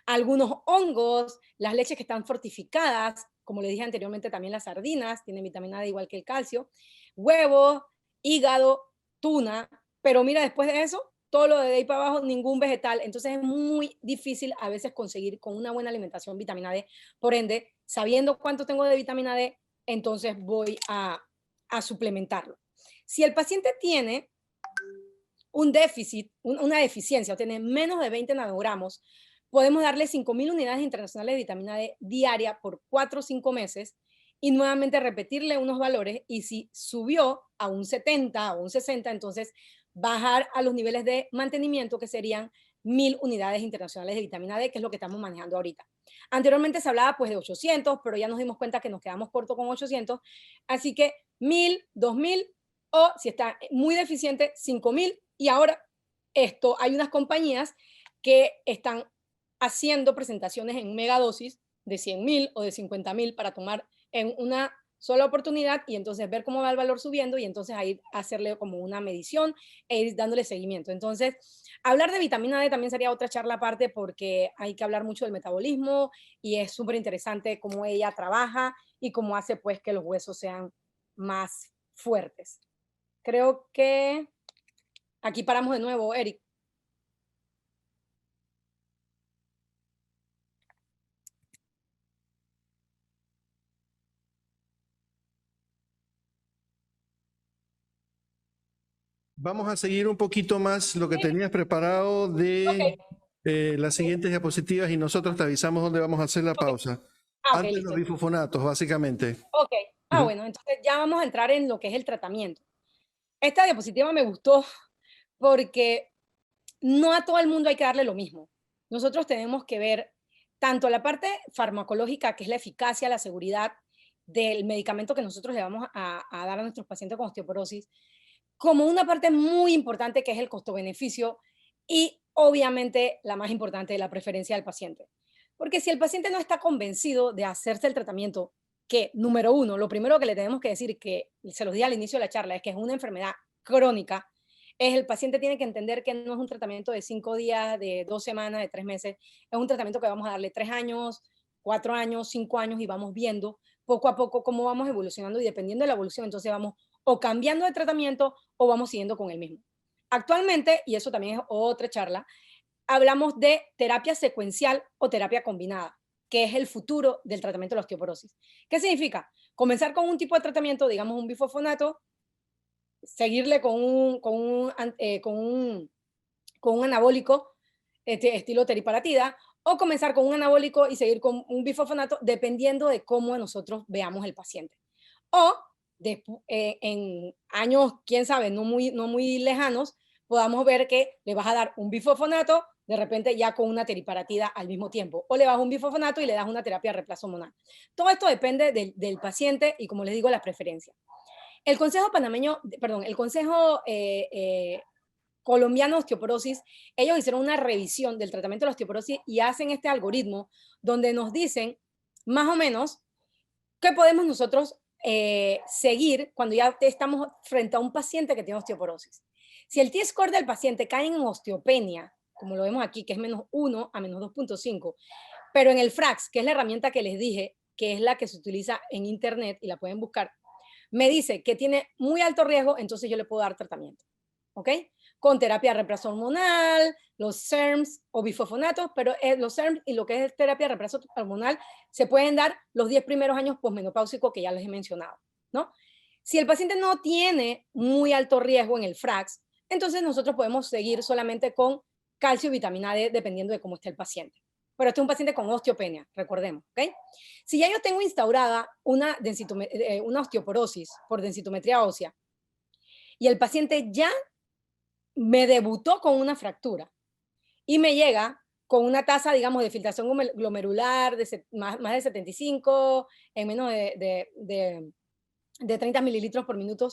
Algunos hongos, las leches que están fortificadas, como le dije anteriormente, también las sardinas tienen vitamina D igual que el calcio, huevos, hígado, tuna, pero mira, después de eso, todo lo de ahí para abajo, ningún vegetal, entonces es muy difícil a veces conseguir con una buena alimentación vitamina D, por ende, sabiendo cuánto tengo de vitamina D, entonces voy a suplementarlo. Si el paciente tiene un déficit, una deficiencia, o tiene menos de 20 nanogramos, podemos darle 5.000 unidades internacionales de vitamina D diaria por 4 o 5 meses y nuevamente repetirle unos valores, y si subió a un 70 o un 60, entonces bajar a los niveles de mantenimiento, que serían 1.000 unidades internacionales de vitamina D, que es lo que estamos manejando ahorita. Anteriormente se hablaba pues de 800, pero ya nos dimos cuenta que nos quedamos cortos con 800, así que 1.000, 2.000, o si está muy deficiente, 5.000, y ahora hay unas compañías que están haciendo presentaciones en megadosis de 100.000 o de 50.000 para tomar en una sola oportunidad y entonces ver cómo va el valor subiendo y entonces ahí hacerle como una medición e ir dándole seguimiento. Entonces, hablar de vitamina D también sería otra charla aparte porque hay que hablar mucho del metabolismo y es súper interesante cómo ella trabaja y cómo hace pues que los huesos sean más fuertes. Creo que aquí paramos de nuevo, Eric. Vamos a seguir un poquito más lo que tenías preparado de las siguientes diapositivas y nosotros te avisamos dónde vamos a hacer la pausa. Ok, Antes listo. los bifofonatos, básicamente. Ok, bueno, entonces ya vamos a entrar en lo que es el tratamiento. Esta diapositiva me gustó porque no a todo el mundo hay que darle lo mismo. Nosotros tenemos que ver tanto la parte farmacológica, que es la eficacia, la seguridad del medicamento que nosotros le vamos a dar a nuestros pacientes con osteoporosis, como una parte muy importante que es el costo-beneficio y obviamente la más importante, la preferencia del paciente. Porque si el paciente no está convencido de hacerse el tratamiento, que número uno, lo primero que le tenemos que decir, que se los di al inicio de la charla, es que es una enfermedad crónica, es el paciente tiene que entender que no es un tratamiento de 5 días, de 2 semanas, de 3 meses, es un tratamiento que vamos a darle 3 años, 4 años, 5 años y vamos viendo poco a poco cómo vamos evolucionando y dependiendo de la evolución, entonces vamos o cambiando de tratamiento o vamos siguiendo con el mismo. Actualmente, y eso también es otra charla, hablamos de terapia secuencial o terapia combinada, que es el futuro del tratamiento de la osteoporosis. ¿Qué significa? Comenzar con un tipo de tratamiento, digamos un bifosfonato, seguirle con un anabólico estilo teriparatida, o comenzar con un anabólico y seguir con un bifosfonato, dependiendo de cómo nosotros veamos el paciente. O en años, quién sabe, no muy lejanos, podamos ver que le vas a dar un bifosfonato, de repente ya con una teriparatida al mismo tiempo, o le das un bifosfonato y le das una terapia de reemplazo hormonal. Todo esto depende del paciente y, como les digo, la preferencia. El Consejo Panameño, perdón, el Consejo Colombiano de Osteoporosis, ellos hicieron una revisión del tratamiento de la osteoporosis y hacen este algoritmo donde nos dicen más o menos qué podemos nosotros seguir cuando ya estamos frente a un paciente que tiene osteoporosis. Si el T-score del paciente cae en osteopenia, como lo vemos aquí, que es menos 1 a menos 2.5, pero en el FRAX, que es la herramienta que les dije, que es la que se utiliza en internet y la pueden buscar, me dice que tiene muy alto riesgo, entonces yo le puedo dar tratamiento, ¿ok? Con terapia de reemplazo hormonal, los SERMs o bifosfonatos, pero los SERMs y lo que es terapia de reemplazo hormonal se pueden dar los 10 primeros años posmenopáusicos que ya les he mencionado, ¿no? Si el paciente no tiene muy alto riesgo en el FRAX, entonces nosotros podemos seguir solamente con calcio y vitamina D dependiendo de cómo esté el paciente. Pero este es un paciente con osteopenia, recordemos, ¿ok? Si ya yo tengo instaurada una osteoporosis por densitometría ósea y el paciente ya me debutó con una fractura y me llega con una tasa, digamos, de filtración glomerular más de 75, en menos de 30 mililitros por minuto,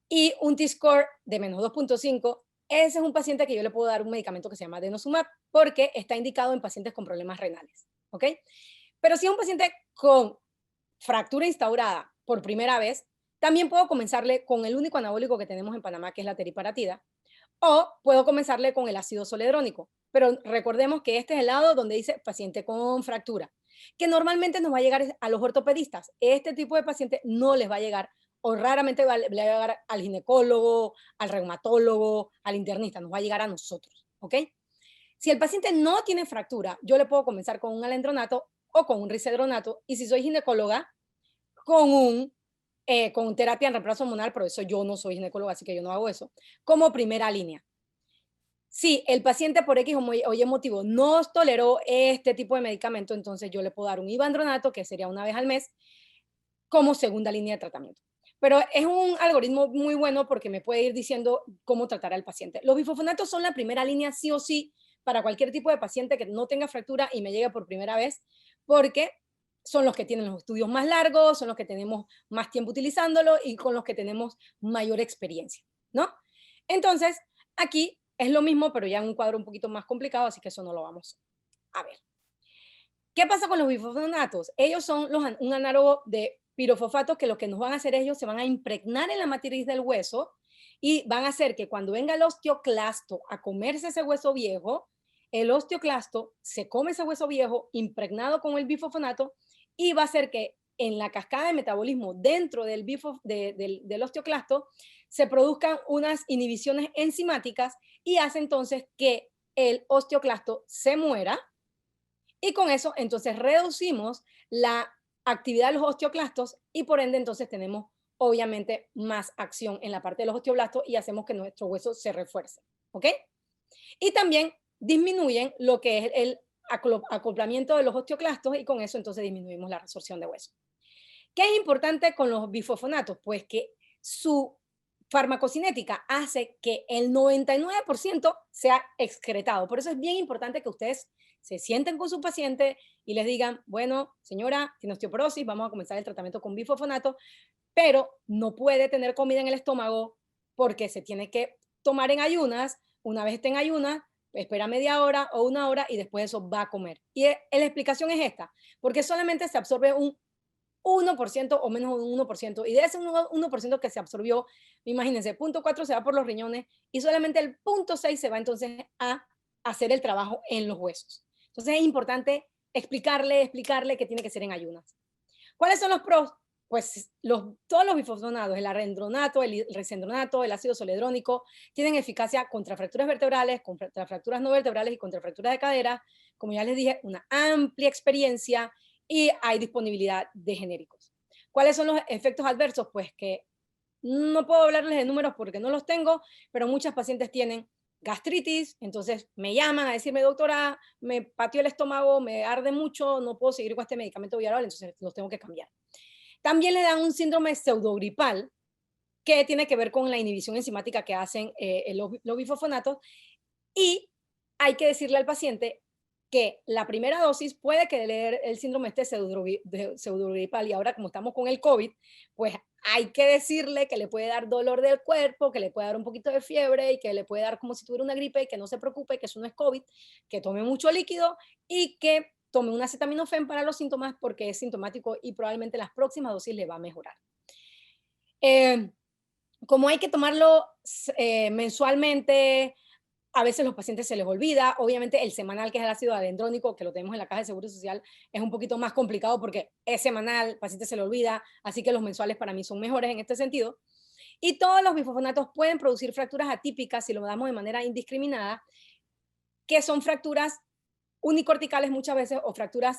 y un T-score de menos 2.5, ese es un paciente que yo le puedo dar un medicamento que se llama denosumab, porque está indicado en pacientes con problemas renales, ¿ok? Pero si es un paciente con fractura instaurada por primera vez, también puedo comenzarle con el único anabólico que tenemos en Panamá, que es la teriparatida, o puedo comenzarle con el ácido zoledrónico. Pero recordemos que este es el lado donde dice paciente con fractura, que normalmente nos va a llegar a los ortopedistas. Este tipo de paciente no les va a llegar, o raramente va a llegar al ginecólogo, al reumatólogo, al internista, nos va a llegar a nosotros, ¿ok? Si el paciente no tiene fractura, yo le puedo comenzar con un alendronato o con un risedronato, y si soy ginecóloga, con terapia en reemplazo hormonal, pero eso yo no soy ginecóloga, así que yo no hago eso, como primera línea. Si el paciente por X o Y motivo no toleró este tipo de medicamento, entonces yo le puedo dar un ivandronato, que sería una vez al mes, como segunda línea de tratamiento. Pero es un algoritmo muy bueno porque me puede ir diciendo cómo tratar al paciente. Los bifosfonatos son la primera línea sí o sí para cualquier tipo de paciente que no tenga fractura y me llegue por primera vez, porque son los que tienen los estudios más largos, son los que tenemos más tiempo utilizándolo y con los que tenemos mayor experiencia, ¿no? Entonces, aquí es lo mismo, pero ya en un cuadro un poquito más complicado, así que eso no lo vamos a ver. ¿Qué pasa con los bifosfonatos? Ellos son un análogo de pirofosfatos, que lo que nos van a hacer ellos se van a impregnar en la matriz del hueso y van a hacer que cuando venga el osteoclasto a comerse ese hueso viejo, el osteoclasto se come ese hueso viejo impregnado con el bifosfonato y va a hacer que en la cascada de metabolismo dentro del osteoclasto se produzcan unas inhibiciones enzimáticas y hace entonces que el osteoclasto se muera, y con eso entonces reducimos la actividad de los osteoclastos y por ende entonces tenemos obviamente más acción en la parte de los osteoblastos y hacemos que nuestro hueso se refuerce, ¿ok? Y también disminuyen lo que es el acoplamiento de los osteoclastos y con eso entonces disminuimos la resorción de hueso. ¿Qué es importante con los bifosfonatos? Pues que su farmacocinética hace que el 99% sea excretado. Por eso es bien importante que ustedes se sienten con su paciente y les digan, bueno, señora, tiene osteoporosis, vamos a comenzar el tratamiento con bifosfonato, pero no puede tener comida en el estómago porque se tiene que tomar en ayunas. Una vez esté en ayunas, espera media hora o una hora y después de eso va a comer. Y la explicación es esta, porque solamente se absorbe un 1% o menos de un 1%, y de ese 1% que se absorbió, imagínense, 0.4 se va por los riñones y solamente el 0.6 se va entonces a hacer el trabajo en los huesos. Entonces es importante explicarle que tiene que ser en ayunas. ¿Cuáles son los pros? Pues todos los bifosfonados, el arendronato, el risendronato, el ácido zoledrónico, tienen eficacia contra fracturas vertebrales, contra fracturas no vertebrales y contra fracturas de cadera. Como ya les dije, una amplia experiencia y hay disponibilidad de genéricos. ¿Cuáles son los efectos adversos? Pues que no puedo hablarles de números porque no los tengo, pero muchas pacientes tienen gastritis, entonces me llaman a decirme, doctora, me pateó el estómago, me arde mucho, no puedo seguir con este medicamento viral, entonces los tengo que cambiar. También le dan un síndrome pseudogripal que tiene que ver con la inhibición enzimática que hacen los bifosfonatos, y hay que decirle al paciente que la primera dosis puede que le dé el síndrome pseudogripal, y ahora como estamos con el COVID, pues hay que decirle que le puede dar dolor del cuerpo, que le puede dar un poquito de fiebre y que le puede dar como si tuviera una gripe, y que no se preocupe, que eso no es COVID, que tome mucho líquido y que tome un acetaminofén para los síntomas porque es sintomático y probablemente las próximas dosis le va a mejorar. Como hay que tomarlo mensualmente, a veces los pacientes se les olvida. Obviamente el semanal, que es el ácido alendrónico, que lo tenemos en la Caja de Seguro Social, es un poquito más complicado porque es semanal, el paciente se le olvida, así que los mensuales para mí son mejores en este sentido. Y todos los bifosfonatos pueden producir fracturas atípicas si lo damos de manera indiscriminada, que son fracturas unicorticales muchas veces o fracturas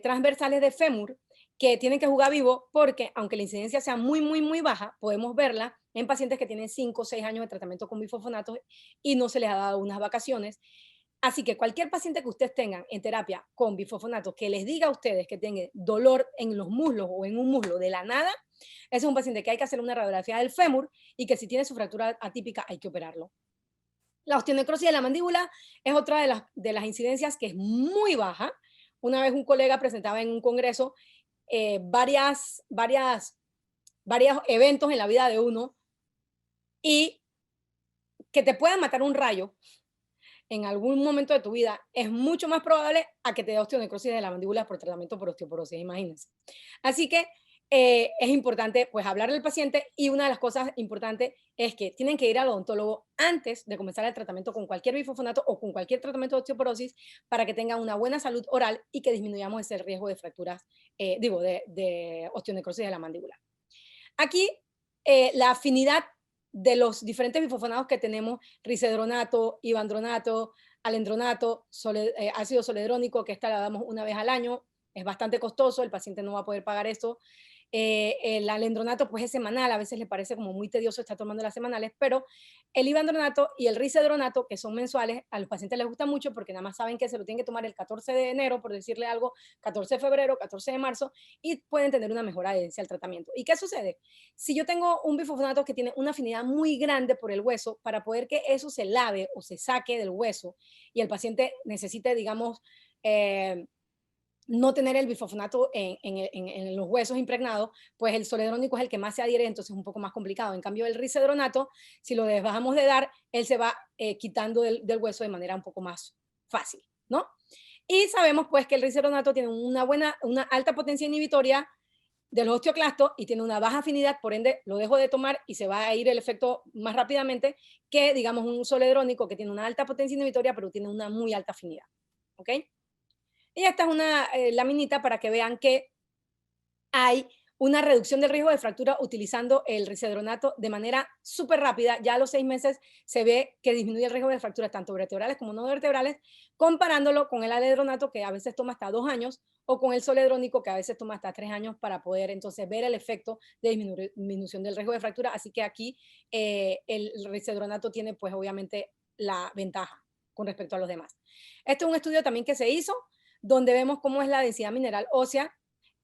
transversales de fémur, que tienen que jugar vivo porque aunque la incidencia sea muy baja, podemos verla en pacientes que tienen 5 o 6 años de tratamiento con bifosfonatos y no se les ha dado unas vacaciones. Así que cualquier paciente que ustedes tengan en terapia con bifosfonatos que les diga a ustedes que tenga dolor en los muslos o en un muslo de la nada, ese es un paciente que hay que hacer una radiografía del fémur y que si tiene su fractura atípica hay que operarlo. La osteonecrosis de la mandíbula es otra de las incidencias que es muy baja. Una vez un colega presentaba en un congreso varios eventos en la vida de uno y que te pueda matar un rayo en algún momento de tu vida es mucho más probable a que te dé osteonecrosis de la mandíbula por tratamiento por osteoporosis, imagínense. Así que es importante pues hablar del paciente y una de las cosas importantes es que tienen que ir al odontólogo antes de comenzar el tratamiento con cualquier bifosfonato o con cualquier tratamiento de osteoporosis para que tengan una buena salud oral y que disminuyamos ese riesgo de fracturas, de osteonecrosis de la mandíbula. Aquí la afinidad de los diferentes bifosfonatos que tenemos, risedronato, ibandronato, alendronato, ácido soledrónico, que esta la damos una vez al año, es bastante costoso, el paciente no va a poder pagar esto. El alendronato pues es semanal, a veces le parece como muy tedioso estar tomando las semanales, pero el ibandronato y el risedronato, que son mensuales, a los pacientes les gusta mucho porque nada más saben que se lo tienen que tomar el 14 de enero, por decirle algo, 14 de febrero, 14 de marzo, y pueden tener una mejor adherencia al tratamiento. ¿Y qué sucede? Si yo tengo un bifosfonato que tiene una afinidad muy grande por el hueso, para poder que eso se lave o se saque del hueso y el paciente necesite, digamos, no tener el bifosfonato en los huesos impregnados, pues el soledrónico es el que más se adhiere, entonces es un poco más complicado. En cambio, el risedronato, si lo dejamos de dar, él se va quitando del hueso de manera un poco más fácil, ¿no? Y sabemos pues que el risedronato tiene una alta potencia inhibitoria de los osteoclastos y tiene una baja afinidad, por ende lo dejo de tomar y se va a ir el efecto más rápidamente que, digamos, un soledrónico que tiene una alta potencia inhibitoria, pero tiene una muy alta afinidad, ¿ok? Y esta es una laminita para que vean que hay una reducción del riesgo de fractura utilizando el risedronato de manera súper rápida. Ya a los 6 meses se ve que disminuye el riesgo de fracturas tanto vertebrales como no vertebrales, comparándolo con el alendronato que a veces toma hasta 2 años o con el soledrónico que a veces toma hasta 3 años para poder entonces ver el efecto de disminución del riesgo de fractura. Así que aquí el risedronato tiene pues obviamente la ventaja con respecto a los demás. Este es un estudio también que se hizo donde vemos cómo es la densidad mineral ósea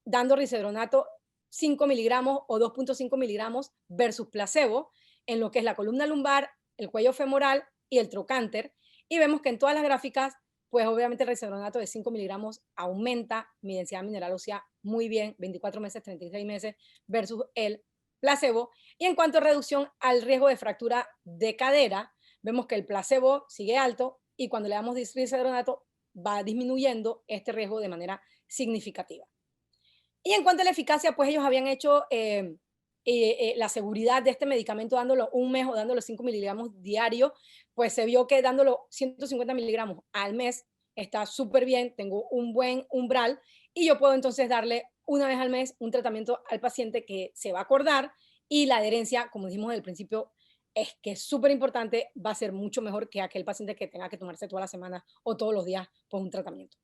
dando risedronato 5 miligramos o 2.5 miligramos versus placebo en lo que es la columna lumbar, el cuello femoral y el trocánter. Y vemos que en todas las gráficas, pues obviamente el risedronato de 5 miligramos aumenta mi densidad mineral ósea muy bien, 24 meses, 36 meses versus el placebo. Y en cuanto a reducción al riesgo de fractura de cadera, vemos que el placebo sigue alto y cuando le damos risedronato va disminuyendo este riesgo de manera significativa. Y en cuanto a la eficacia, pues ellos habían hecho la seguridad de este medicamento dándolo un mes o dándolo 5 miligramos diario, pues se vio que dándolo 150 miligramos al mes está súper bien, tengo un buen umbral y yo puedo entonces darle una vez al mes un tratamiento al paciente que se va a acordar y la adherencia, como dijimos al principio, es que es súper importante, va a ser mucho mejor que aquel paciente que tenga que tomarse toda la semana o todos los días por un tratamiento.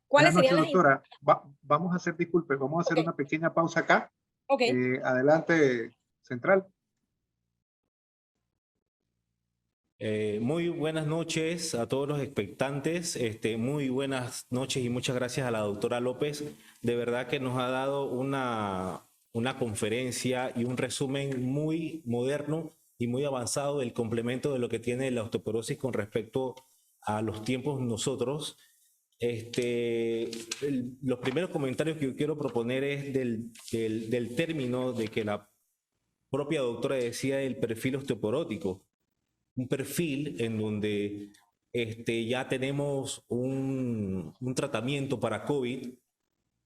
Buenas ¿Cuáles noches, serían las... doctora. Vamos a hacer, disculpe, vamos a hacer Ok. una pequeña pausa acá. Ok. Adelante, Central. Muy buenas noches a todos los expectantes, muy buenas noches y muchas gracias a la doctora López. De verdad que nos ha dado una conferencia y un resumen muy moderno y muy avanzado del complemento de lo que tiene la osteoporosis con respecto a los tiempos nosotros. Los primeros comentarios que yo quiero proponer es del término de que la propia doctora decía el perfil osteoporótico. Un perfil en donde ya tenemos un tratamiento para COVID,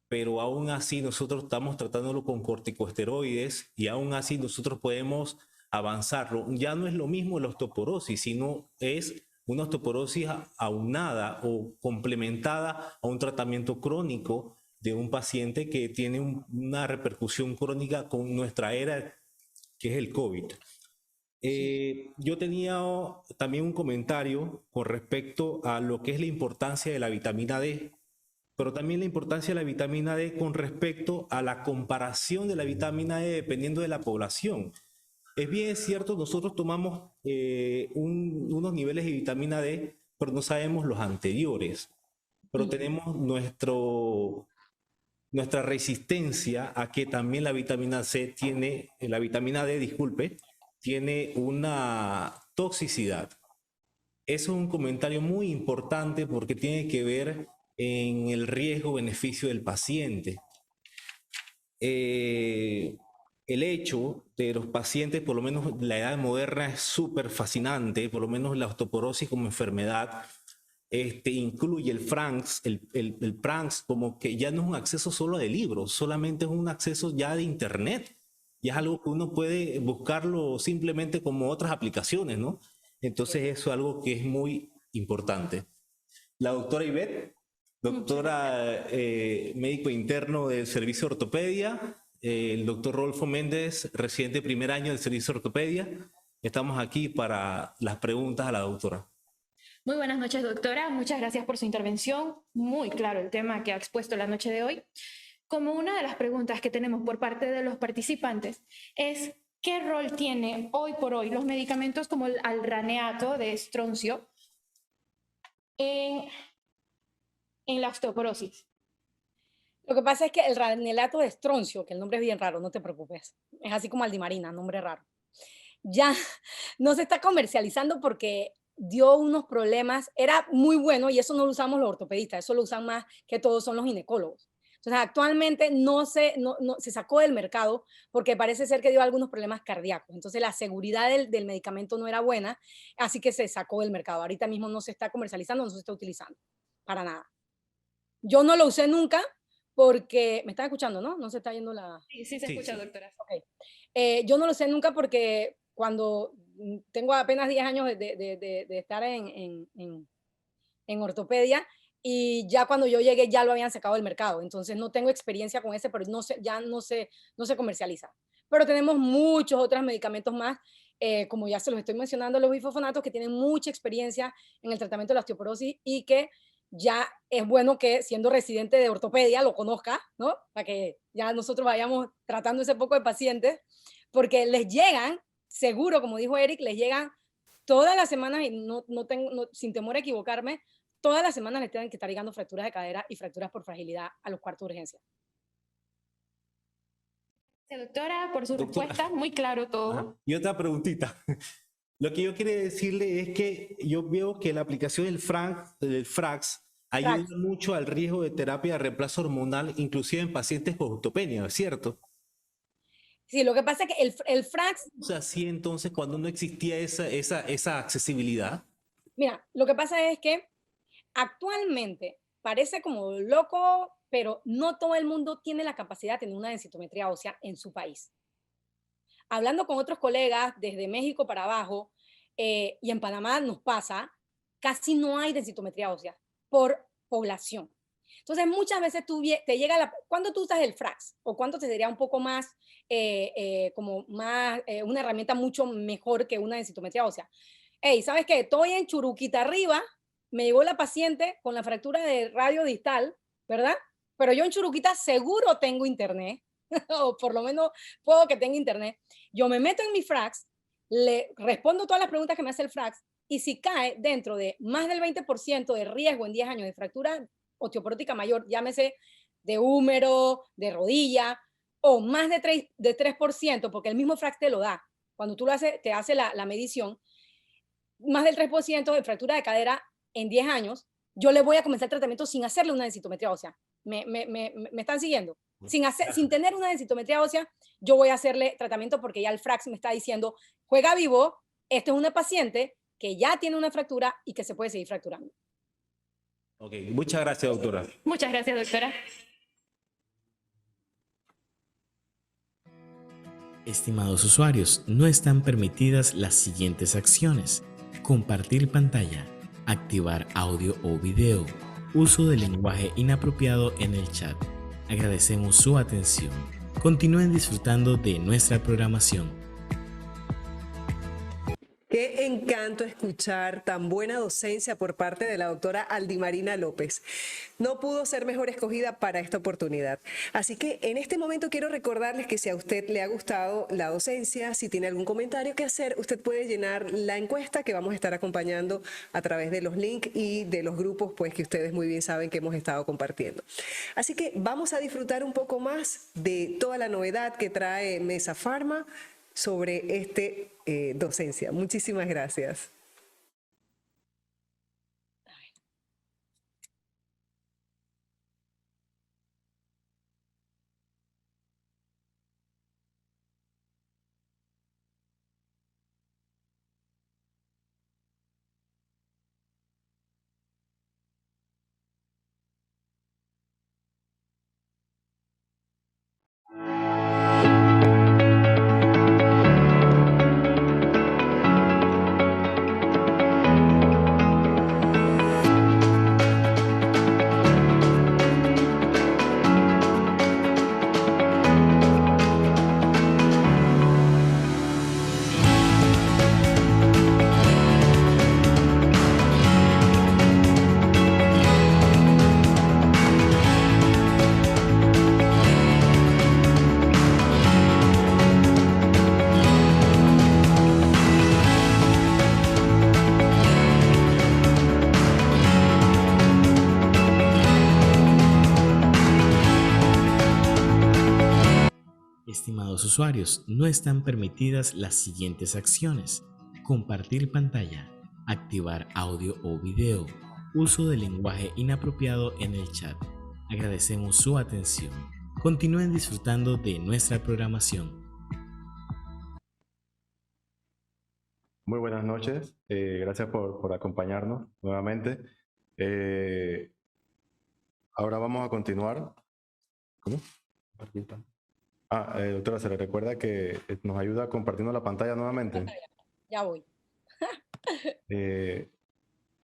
pero aún así nosotros estamos tratándolo con corticosteroides y aún así nosotros podemos avanzarlo. Ya no es lo mismo la osteoporosis, sino es una osteoporosis aunada o complementada a un tratamiento crónico de un paciente que tiene una repercusión crónica con nuestra era, que es el COVID. Yo tenía también un comentario con respecto a lo que es la importancia de la vitamina D, pero también la importancia de la vitamina D con respecto a la comparación de la vitamina D dependiendo de la población. Es bien cierto, nosotros tomamos unos niveles de vitamina D, pero no sabemos los anteriores, pero tenemos nuestra resistencia a que también la vitamina D, tiene una toxicidad. Eso es un comentario muy importante porque tiene que ver en el riesgo-beneficio del paciente. El hecho de los pacientes, por lo menos la edad moderna es súper fascinante, por lo menos la osteoporosis como enfermedad, incluye el Franks, el Franks como que ya no es un acceso solo de libros, solamente es un acceso ya de internet. Y es algo que uno puede buscarlo simplemente como otras aplicaciones, ¿no? Entonces eso es algo que es muy importante. La doctora Ivette, doctora médico interno del Servicio de Ortopedia, el doctor Rodolfo Méndez, residente de primer año del Servicio de Ortopedia. Estamos aquí para las preguntas a la doctora. Muy buenas noches, doctora. Muchas gracias por su intervención. Muy claro el tema que ha expuesto la noche de hoy. Como una de las preguntas que tenemos por parte de los participantes es ¿qué rol tiene hoy por hoy los medicamentos como el alraneato de estroncio en la osteoporosis? Lo que pasa es que el ranelato de estroncio, que el nombre es bien raro, no te preocupes, es así como aldimarina, nombre raro, ya no se está comercializando porque dio unos problemas, era muy bueno y eso no lo usamos los ortopedistas, eso lo usan más que todos son los ginecólogos. Entonces actualmente no se sacó del mercado porque parece ser que dio algunos problemas cardíacos. Entonces la seguridad del medicamento no era buena, así que se sacó del mercado. Ahorita mismo no se está comercializando, no se está utilizando, para nada. Yo no lo usé nunca porque, ¿me están escuchando, no? No se está yendo la... Sí, sí se escucha, doctora. Okay. Yo no lo usé nunca porque cuando tengo apenas 10 años de estar en ortopedia, y ya cuando yo llegué ya lo habían sacado del mercado, entonces no tengo experiencia con ese, pero ya no se comercializa. Pero tenemos muchos otros medicamentos más, como ya se los estoy mencionando, los bifosfonatos, que tienen mucha experiencia en el tratamiento de la osteoporosis y que ya es bueno que siendo residente de ortopedia lo conozca, ¿no? Para que ya nosotros vayamos tratando ese poco de pacientes, porque les llegan, seguro, como dijo Eric, les llegan todas las semanas, y sin temor a equivocarme, todas las semanas les tienen que estar llegando fracturas de cadera y fracturas por fragilidad a los cuartos de urgencia. Gracias, doctora, por su respuesta. Muy claro todo. Ajá. Y otra preguntita. Lo que yo quiero decirle es que yo veo que la aplicación del FRAX ayuda mucho al riesgo de terapia de reemplazo hormonal, inclusive en pacientes con osteopenia, ¿cierto? Sí, lo que pasa es que el FRAX... O sea, sí, entonces, cuando no existía esa accesibilidad. Mira, lo que pasa es que actualmente parece como loco, pero no todo el mundo tiene la capacidad de tener una densitometría ósea en su país. Hablando con otros colegas desde México para abajo, y en Panamá nos pasa, casi no hay densitometría ósea por población. Entonces, muchas veces te llega ¿cuándo tú usas el FRAX? ¿O cuánto te sería un poco más, una herramienta mucho mejor que una densitometría ósea? Hey, ¿sabes qué? Estoy en Churuquita arriba, me llegó la paciente con la fractura de radio distal, ¿verdad? Pero yo en Churuquita seguro tengo internet, o por lo menos puedo que tenga internet. Yo me meto en mi FRAX, le respondo todas las preguntas que me hace el FRAX, y si cae dentro de más del 20% de riesgo en 10 años de fractura osteoporótica mayor, llámese de húmero, de rodilla, o más de 3%, porque el mismo FRAX te lo da, cuando tú te hace la medición, más del 3% de fractura de cadera en 10 años, yo le voy a comenzar el tratamiento sin hacerle una densitometría ósea. ¿Me están siguiendo? Sin tener una densitometría ósea, yo voy a hacerle tratamiento porque ya el FRAX me está diciendo, juega vivo, esto es una paciente que ya tiene una fractura y que se puede seguir fracturando. Ok, muchas gracias, doctora. Muchas gracias, doctora. Estimados usuarios, no están permitidas las siguientes acciones: compartir pantalla, activar audio o video, uso de lenguaje inapropiado en el chat. Agradecemos su atención. Continúen disfrutando de nuestra programación. Qué encanto escuchar tan buena docencia por parte de la doctora Aldimarina López. No pudo ser mejor escogida para esta oportunidad. Así que en este momento quiero recordarles que si a usted le ha gustado la docencia, si tiene algún comentario que hacer, usted puede llenar la encuesta que vamos a estar acompañando a través de los links y de los grupos pues que ustedes muy bien saben que hemos estado compartiendo. Así que vamos a disfrutar un poco más de toda la novedad que trae Mesa Pharma sobre docencia. Muchísimas gracias. Estimados usuarios, no están permitidas las siguientes acciones: compartir pantalla, activar audio o video, uso de lenguaje inapropiado en el chat. Agradecemos su atención. Continúen disfrutando de nuestra programación. Muy buenas noches, gracias por acompañarnos nuevamente. Ahora vamos a continuar. ¿Cómo? Doctora, se le recuerda que nos ayuda compartiendo la pantalla nuevamente. Ya voy.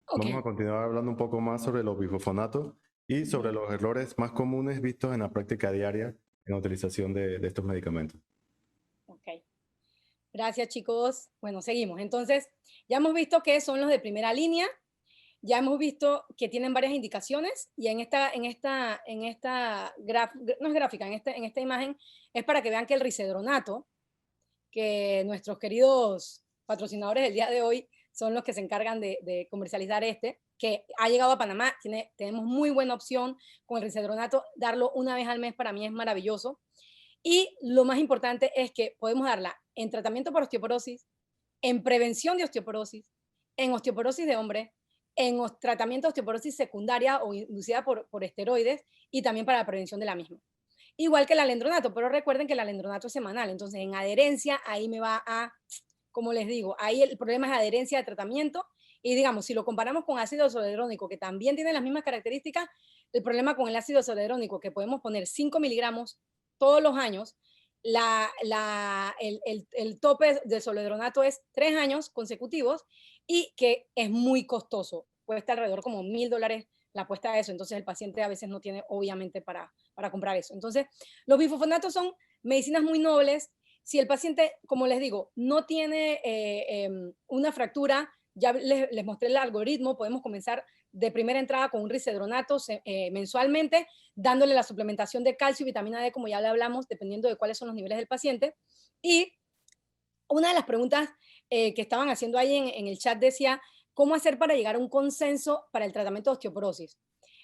Vamos a continuar hablando un poco más sobre los bifosfonatos y sobre los errores más comunes vistos en la práctica diaria en la utilización de estos medicamentos. Ok. Gracias, chicos. Bueno, seguimos. Entonces, ya hemos visto que son los de primera línea, ya hemos visto que tienen varias indicaciones y en esta imagen es para que vean que el risedronato, que nuestros queridos patrocinadores del día de hoy son los que se encargan de comercializar que ha llegado a Panamá, tenemos muy buena opción con el risedronato, darlo una vez al mes para mí es maravilloso. Y lo más importante es que podemos darla en tratamiento por osteoporosis, en prevención de osteoporosis, en osteoporosis de hombre, en tratamiento de osteoporosis secundaria o inducida por esteroides y también para la prevención de la misma. Igual que el alendronato, pero recuerden que el alendronato es semanal, entonces en adherencia ahí me va a, como les digo, ahí el problema es adherencia de tratamiento y digamos, si lo comparamos con ácido zoledrónico, que también tiene las mismas características, el problema con el ácido zoledrónico, que podemos poner 5 miligramos todos los años, el tope de zoledronato es 3 años consecutivos y que es muy costoso, cuesta alrededor como $1,000 la apuesta a eso, entonces el paciente a veces no tiene obviamente para comprar eso. Entonces, los bifosfonatos son medicinas muy nobles. Si el paciente, como les digo, no tiene una fractura, ya les mostré el algoritmo, podemos comenzar de primera entrada con un risedronato mensualmente, dándole la suplementación de calcio y vitamina D, como ya le hablamos, dependiendo de cuáles son los niveles del paciente. Y una de las preguntas que estaban haciendo ahí en el chat decía, ¿cómo hacer para llegar a un consenso para el tratamiento de osteoporosis?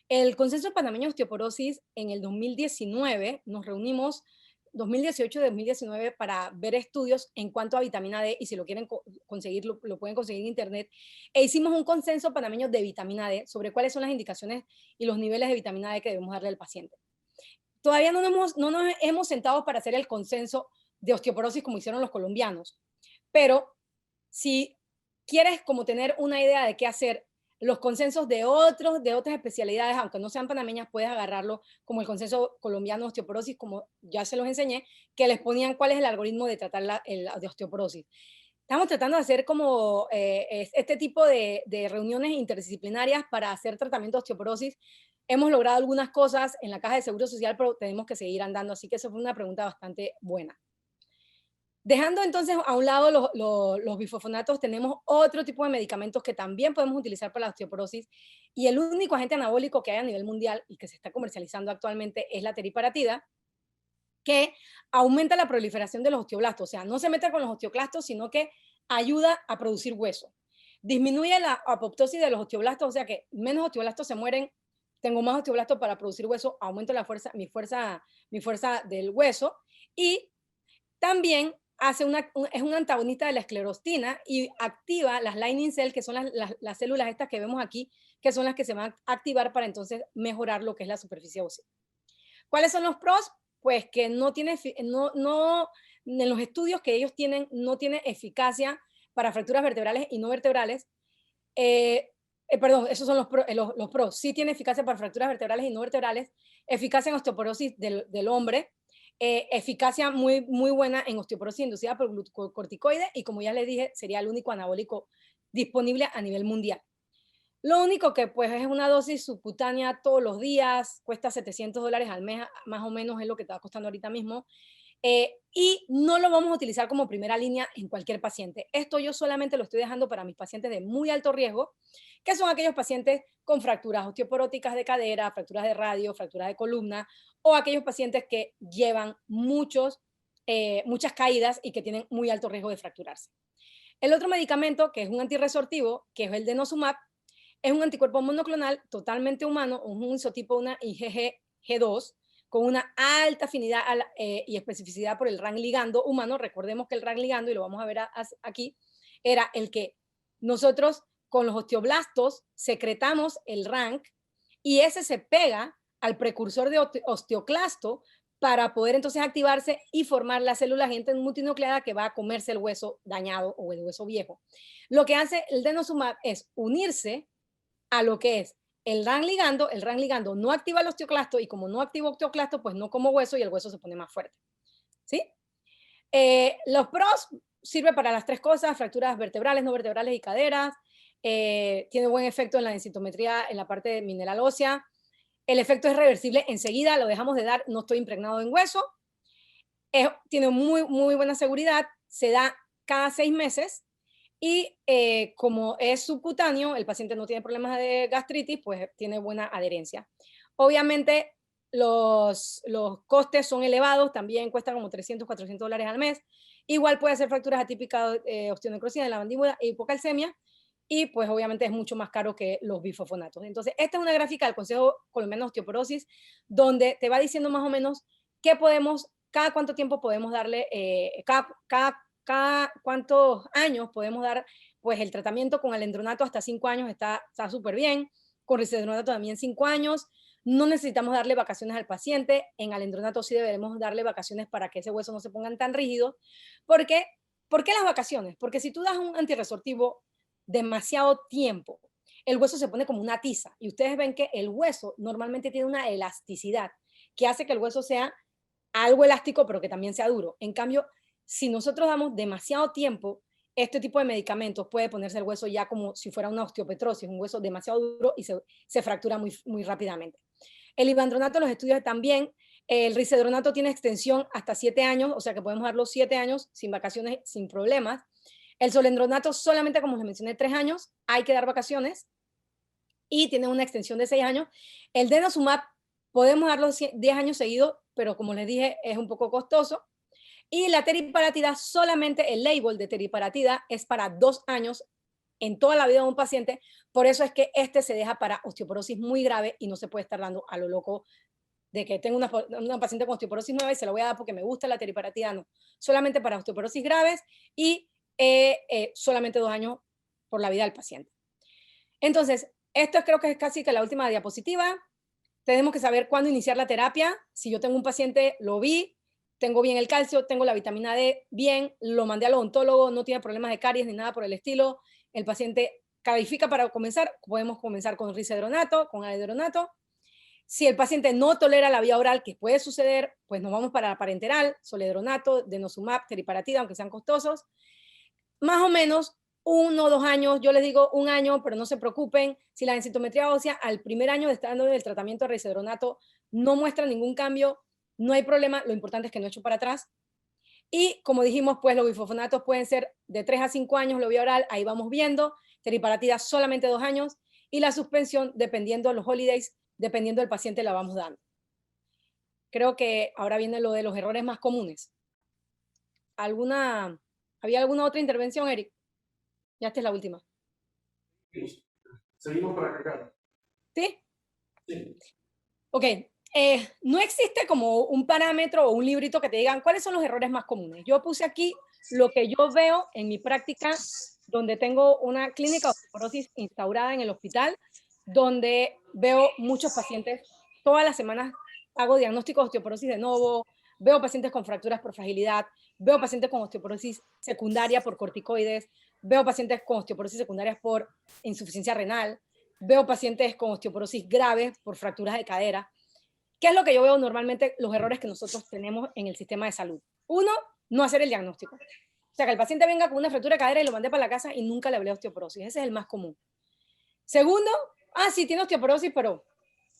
El Consenso Panameño de Osteoporosis en el 2019, nos reunimos 2018-2019 para ver estudios en cuanto a vitamina D y si lo quieren conseguir, lo pueden conseguir en internet. E hicimos un consenso panameño de vitamina D sobre cuáles son las indicaciones y los niveles de vitamina D que debemos darle al paciente. Todavía no nos hemos sentado para hacer el consenso de osteoporosis como hicieron los colombianos, pero si quieres como tener una idea de qué hacer, los consensos de otras especialidades, aunque no sean panameñas, puedes agarrarlo como el consenso colombiano de osteoporosis, como ya se los enseñé, que les ponían cuál es el algoritmo de tratar de osteoporosis. Estamos tratando de hacer como este tipo de reuniones interdisciplinarias para hacer tratamiento de osteoporosis. Hemos logrado algunas cosas en la Caja de Seguro Social, pero tenemos que seguir andando, así que eso fue una pregunta bastante buena. Dejando entonces a un lado los bifosfonatos, tenemos otro tipo de medicamentos que también podemos utilizar para la osteoporosis y el único agente anabólico que hay a nivel mundial y que se está comercializando actualmente es la teriparatida, que aumenta la proliferación de los osteoblastos, o sea, no se mete con los osteoclastos, sino que ayuda a producir hueso. Disminuye la apoptosis de los osteoblastos, o sea que menos osteoblastos se mueren, tengo más osteoblastos para producir hueso, aumento mi fuerza del hueso y también es un antagonista de la esclerostina y activa las lining cells, que son las células estas que vemos aquí, que son las que se van a activar para entonces mejorar lo que es la superficie ósea. ¿Cuáles son los pros? Pues que no tiene, en los estudios que ellos tienen, no tiene eficacia para fracturas vertebrales y no vertebrales. Perdón, esos son los pros. Sí tiene eficacia para fracturas vertebrales y no vertebrales, eficacia en osteoporosis del hombre, eficacia muy buena en osteoporosis inducida por glucocorticoides y, como ya les dije, sería el único anabólico disponible a nivel mundial. Lo único que pues es una dosis subcutánea todos los días, cuesta $700 al mes, más o menos es lo que está costando ahorita mismo. Y no lo vamos a utilizar como primera línea en cualquier paciente. Esto yo solamente lo estoy dejando para mis pacientes de muy alto riesgo, que son aquellos pacientes con fracturas osteoporóticas de cadera, fracturas de radio, fracturas de columna, o aquellos pacientes que llevan muchas caídas y que tienen muy alto riesgo de fracturarse. El otro medicamento, que es un antirresortivo, que es el denosumab, es un anticuerpo monoclonal totalmente humano, un isotipo 1 IgG2, con una alta afinidad y especificidad por el RAN ligando humano. Recordemos que el RAN ligando, y lo vamos a ver aquí, era el que nosotros con los osteoblastos secretamos el RANK y ese se pega al precursor de osteoclasto para poder entonces activarse y formar la célula agente multinucleada que va a comerse el hueso dañado o el hueso viejo. Lo que hace el denosumab es unirse a lo que es el RAN ligando no activa el osteoclasto y como no activa osteoclasto, pues no como hueso y el hueso se pone más fuerte. ¿Sí? Los pros sirve para las tres cosas, fracturas vertebrales, no vertebrales y caderas. Tiene buen efecto en la densitometría, en la parte mineral ósea. El efecto es reversible enseguida, lo dejamos de dar, no estoy impregnado en hueso. Tiene muy buena seguridad, se da cada 6 meses. Y como es subcutáneo, el paciente no tiene problemas de gastritis, pues tiene buena adherencia. Obviamente los costes son elevados, también cuesta como $300, $400 al mes. Igual puede hacer fracturas atípicas, osteonecrosis de la mandíbula e hipocalcemia, y pues obviamente es mucho más caro que los bifosfonatos. Entonces, esta es una gráfica del Consejo Colombiano de Osteoporosis, donde te va diciendo más o menos qué podemos, cada cuánto tiempo podemos darle, cada cuántos años podemos dar pues el tratamiento. Con alendronato hasta 5 años está súper bien, con risedronato también 5 años, no necesitamos darle vacaciones al paciente, en alendronato sí deberemos darle vacaciones para que ese hueso no se pongan tan rígidos. ¿Por qué las vacaciones? Porque si tú das un antirresortivo demasiado tiempo, el hueso se pone como una tiza y ustedes ven que el hueso normalmente tiene una elasticidad que hace que el hueso sea algo elástico pero que también sea duro. En cambio, si nosotros damos demasiado tiempo, este tipo de medicamentos puede ponerse el hueso ya como si fuera una osteopetrosis, un hueso demasiado duro y se fractura muy rápidamente. El ivandronato, los estudios también, el risedronato tiene extensión hasta 7 años, o sea que podemos darlo 7 años sin vacaciones, sin problemas. El solendronato solamente, como les mencioné, 3 años, hay que dar vacaciones y tiene una extensión de 6 años. El denosumab podemos darlo 10 años seguidos, pero como les dije, es un poco costoso. Y la teriparatida, solamente el label de teriparatida es para 2 años en toda la vida de un paciente. Por eso es que este se deja para osteoporosis muy grave y no se puede estar dando a lo loco de que tengo una paciente con osteoporosis nueva y se la voy a dar porque me gusta la teriparatida. No, solamente para osteoporosis graves y solamente 2 años por la vida del paciente. Entonces, esto creo que es casi que la última diapositiva. Tenemos que saber cuándo iniciar la terapia. Si yo tengo un paciente, lo vi, tengo bien el calcio, tengo la vitamina D bien, lo mandé al odontólogo, no tiene problemas de caries ni nada por el estilo, el paciente califica para comenzar, podemos comenzar con risedronato, con alendronato. Si el paciente no tolera la vía oral, que puede suceder, pues nos vamos para la parenteral, soledronato, denosumab, teriparatida, aunque sean costosos. Más o menos 1 o 2 años, yo les digo 1 año, pero no se preocupen. Si la densitometría ósea al primer año de estar dando el tratamiento de risedronato no muestra ningún cambio, no hay problema, lo importante es que no echo para atrás. Y como dijimos, pues los bifosfonatos pueden ser de 3 a 5 años, la vía oral, ahí vamos viendo. Teriparatida solamente 2 años. Y la suspensión, dependiendo de los holidays, dependiendo del paciente, la vamos dando. Creo que ahora viene lo de los errores más comunes. ¿Había alguna otra intervención, Eric? Ya esta es la última. Seguimos para cargar. ¿Sí? Sí. Ok. No existe como un parámetro o un librito que te digan cuáles son los errores más comunes. Yo puse aquí lo que yo veo en mi práctica, donde tengo una clínica de osteoporosis instaurada en el hospital, donde veo muchos pacientes. Todas las semanas hago diagnósticos de osteoporosis de novo, veo pacientes con fracturas por fragilidad, veo pacientes con osteoporosis secundaria por corticoides, veo pacientes con osteoporosis secundarias por insuficiencia renal, veo pacientes con osteoporosis grave por fracturas de cadera. ¿Qué es lo que yo veo normalmente los errores que nosotros tenemos en el sistema de salud? Uno, no hacer el diagnóstico. O sea, que el paciente venga con una fractura de cadera y lo mande para la casa y nunca le hablé de osteoporosis. Ese es el más común. Segundo, sí, tiene osteoporosis, pero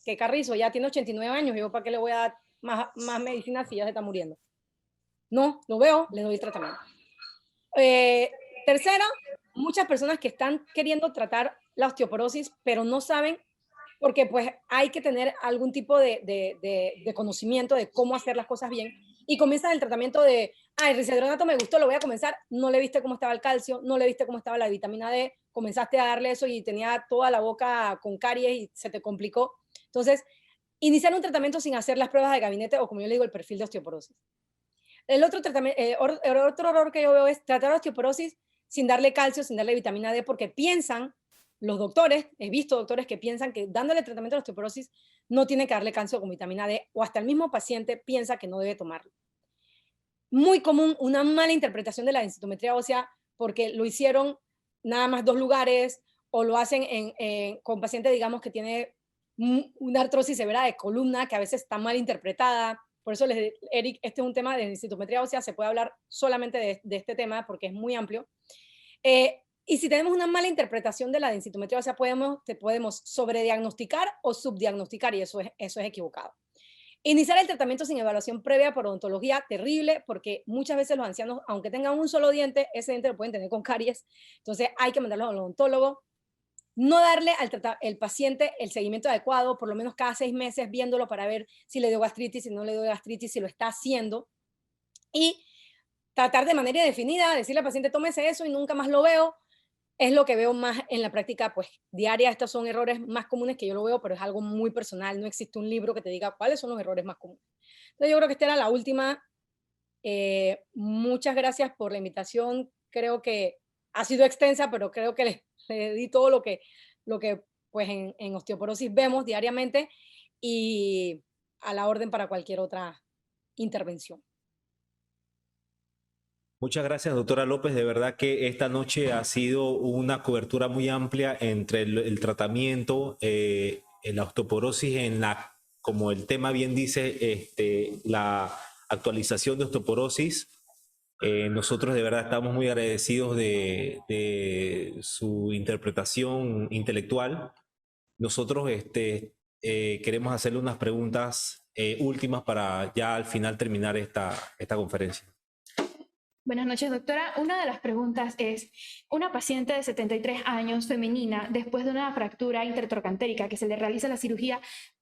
qué carrizo, ya tiene 89 años. ¿Y yo para qué le voy a dar más medicina si ya se está muriendo? No, lo veo, le doy el tratamiento. Tercero, muchas personas que están queriendo tratar la osteoporosis, pero no saben, porque pues hay que tener algún tipo de conocimiento de cómo hacer las cosas bien, y comienzan el tratamiento de, el risodronato me gustó, lo voy a comenzar, no le viste cómo estaba el calcio, no le viste cómo estaba la vitamina D, comenzaste a darle eso y tenía toda la boca con caries y se te complicó. Entonces, iniciar un tratamiento sin hacer las pruebas de gabinete, o como yo le digo, el perfil de osteoporosis. El otro error que yo veo es tratar la osteoporosis sin darle calcio, sin darle vitamina D, porque piensan los doctores, he visto doctores que piensan que dándole tratamiento a la osteoporosis no tiene que darle calcio con vitamina D, o hasta el mismo paciente piensa que no debe tomarlo. Muy común una mala interpretación de la densitometría ósea porque lo hicieron nada más 2 lugares, o lo hacen con pacientes, digamos, que tiene una artrosis severa de columna que a veces está mal interpretada. Por eso, Eric, este es un tema de densitometría ósea, se puede hablar solamente de este tema porque es muy amplio. Y si tenemos una mala interpretación de la densitometría ósea, podemos sobrediagnosticar o subdiagnosticar, y eso es equivocado. Iniciar el tratamiento sin evaluación previa por odontología, terrible, porque muchas veces los ancianos, aunque tengan un solo diente, ese diente lo pueden tener con caries, entonces hay que mandarlo al odontólogo. No darle al paciente el seguimiento adecuado, por lo menos cada 6 meses, viéndolo para ver si le dio gastritis, si no le dio gastritis, si lo está haciendo. Y tratar de manera definida, decirle al paciente, tómese eso y nunca más lo veo, es lo que veo más en la práctica pues, diaria. Estos son errores más comunes que yo lo veo, pero es algo muy personal. No existe un libro que te diga cuáles son los errores más comunes. Entonces yo creo que esta era la última. Muchas gracias por la invitación. Creo que ha sido extensa, pero creo que le di todo lo que pues en osteoporosis vemos diariamente, y a la orden para cualquier otra intervención. Muchas gracias, doctora López. De verdad que esta noche ha sido una cobertura muy amplia entre el tratamiento, la osteoporosis, como el tema bien dice, la actualización de osteoporosis. Nosotros de verdad estamos muy agradecidos de su interpretación intelectual. Nosotros queremos hacerle unas preguntas últimas para ya al final terminar esta conferencia. Buenas noches, doctora. Una de las preguntas es, una paciente de 73 años, femenina, después de una fractura intertrocantérica que se le realiza la cirugía,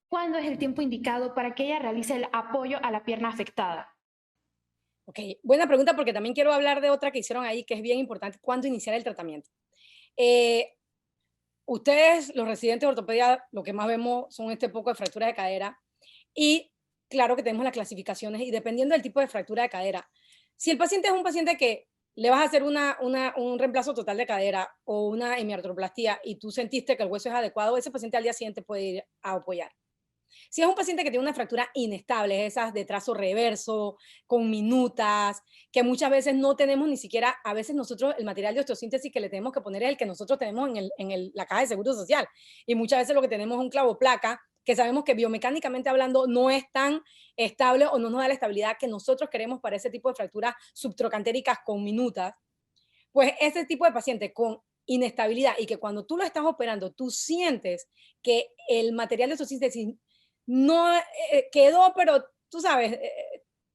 ¿cuándo es el tiempo indicado para que ella realice el apoyo a la pierna afectada? Ok, buena pregunta, porque también quiero hablar de otra que hicieron ahí, que es bien importante, ¿cuándo iniciar el tratamiento? Ustedes, los residentes de ortopedia, lo que más vemos son este poco de fracturas de cadera, y claro que tenemos las clasificaciones, y dependiendo del tipo de fractura de cadera, si el paciente es un paciente que le vas a hacer un reemplazo total de cadera o una hemiartroplastía y tú sentiste que el hueso es adecuado, ese paciente al día siguiente puede ir a apoyar. Si es un paciente que tiene una fractura inestable, esas de trazo reverso, con minutas, que muchas veces no tenemos ni siquiera, a veces nosotros el material de osteosíntesis que le tenemos que poner es el que nosotros tenemos en la caja de seguro social, y muchas veces lo que tenemos es un clavo placa, que sabemos que biomecánicamente hablando no es tan estable o no nos da la estabilidad que nosotros queremos para ese tipo de fracturas subtrocantéricas con minutas. Pues ese tipo de paciente con inestabilidad, y que cuando tú lo estás operando, tú sientes que el material de osteosíntesis no quedó, pero tú sabes,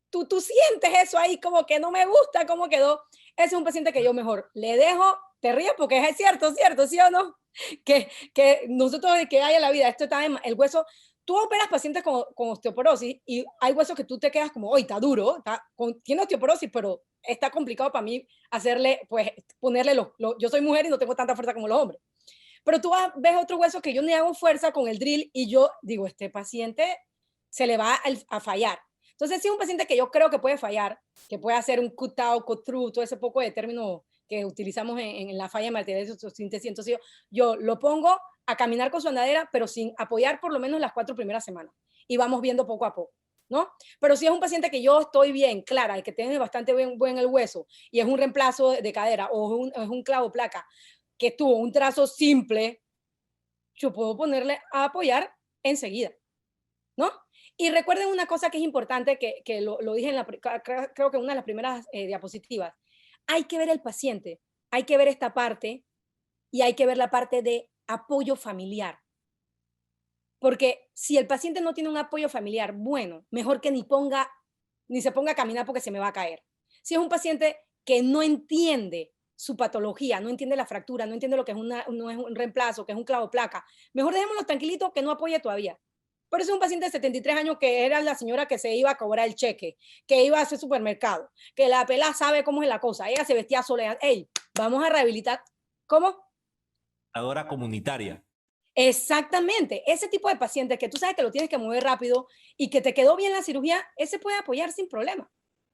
tú sientes eso ahí como que no me gusta cómo quedó, ese es un paciente que yo mejor le dejo, te ríes porque es cierto, ¿sí o no? Que nosotros de que haya la vida, esto está en el hueso. Tú operas pacientes con osteoporosis y hay huesos que tú te quedas como, hoy está duro, tiene osteoporosis, pero está complicado para mí hacerle, pues ponerle yo soy mujer y no tengo tanta fuerza como los hombres. Pero tú ves otros huesos que yo ni hago fuerza con el drill y yo digo, este paciente se le va a fallar. Entonces, si es un paciente que yo creo que puede fallar, que puede hacer un cut-out, cut-through, todo ese poco de términos que utilizamos en la falla de materiales de osteosíntesis, entonces yo lo pongo a caminar con su andadera, pero sin apoyar por lo menos las 4 primeras semanas. Y vamos viendo poco a poco, ¿no? Pero si es un paciente que yo estoy bien, clara, y que tiene bastante buen el hueso, y es un reemplazo de cadera, o es un clavo placa, que tuvo un trazo simple, yo puedo ponerle a apoyar enseguida, ¿no? Y recuerden una cosa que es importante, que lo dije creo que en una de las primeras diapositivas. Hay que ver el paciente, hay que ver esta parte y hay que ver la parte de apoyo familiar. Porque si el paciente no tiene un apoyo familiar bueno, mejor que ni se ponga a caminar porque se me va a caer. Si es un paciente que no entiende su patología, no entiende la fractura, no entiende lo que es no es un reemplazo, que es un clavo placa, mejor dejémoslo tranquilito, que no apoye todavía. Pero es un paciente de 73 años que era la señora que se iba a cobrar el cheque, que iba a hacer supermercado, que la pelada sabe cómo es la cosa, ella se vestía sola. Ey, vamos a rehabilitar. ¿Cómo? Cuidadora comunitaria. Exactamente, ese tipo de paciente que tú sabes que lo tienes que mover rápido y que te quedó bien la cirugía, ese puede apoyar sin problema.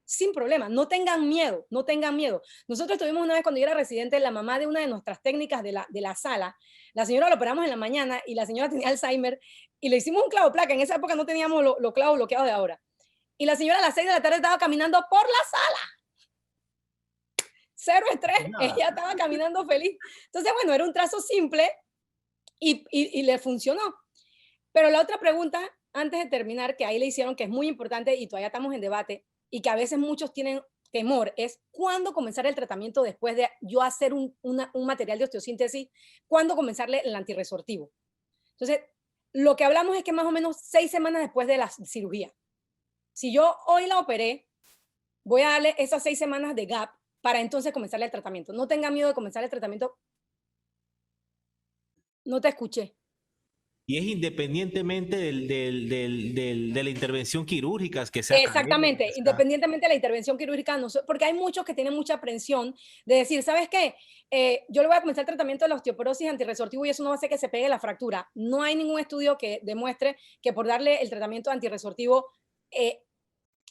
Sin problema, no tengan miedo, no tengan miedo. Nosotros tuvimos una vez cuando yo era residente, la mamá de una de nuestras técnicas de la sala, la señora la operamos en la mañana y la señora tenía Alzheimer y le hicimos un clavo placa, en esa época no teníamos los clavos bloqueados de ahora. Y la señora a las 6 de la tarde estaba caminando por la sala. 0 estrés, ella estaba caminando feliz. Entonces, bueno, era un trazo simple y le funcionó. Pero la otra pregunta, antes de terminar, que ahí le hicieron, que es muy importante y todavía estamos en debate, y que a veces muchos tienen temor, es cuándo comenzar el tratamiento después de yo hacer un material de osteosíntesis, cuándo comenzarle el antirresortivo. Entonces, lo que hablamos es que más o menos 6 semanas después de la cirugía. Si yo hoy la operé, voy a darle esas 6 semanas de gap para entonces comenzarle el tratamiento. No tenga miedo de comenzar el tratamiento. No te escuché. Y es independientemente de la intervención quirúrgica que sea. Exactamente, independientemente de la intervención quirúrgica, no, porque hay muchos que tienen mucha aprensión de decir, ¿sabes qué? Yo le voy a comenzar el tratamiento de la osteoporosis antirresortivo y eso no va a hacer que se pegue la fractura. No hay ningún estudio que demuestre que por darle el tratamiento antirresortivo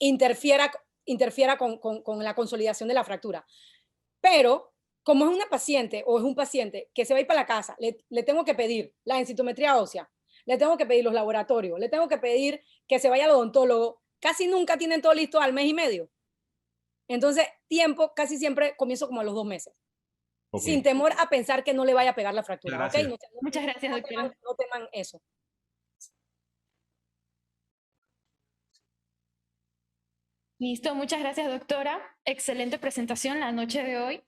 interfiera con la consolidación de la fractura. Pero como es una paciente o es un paciente que se va a ir para la casa, le tengo que pedir la densitometría ósea, le tengo que pedir los laboratorios, le tengo que pedir que se vaya al odontólogo, casi nunca tienen todo listo al mes y medio. Entonces, tiempo casi siempre comienzo como a los 2 meses. Okay. Sin temor a pensar que no le vaya a pegar la fractura. ¿Okay? Muchas gracias, doctora. No teman eso. Listo, muchas gracias, doctora. Excelente presentación la noche de hoy.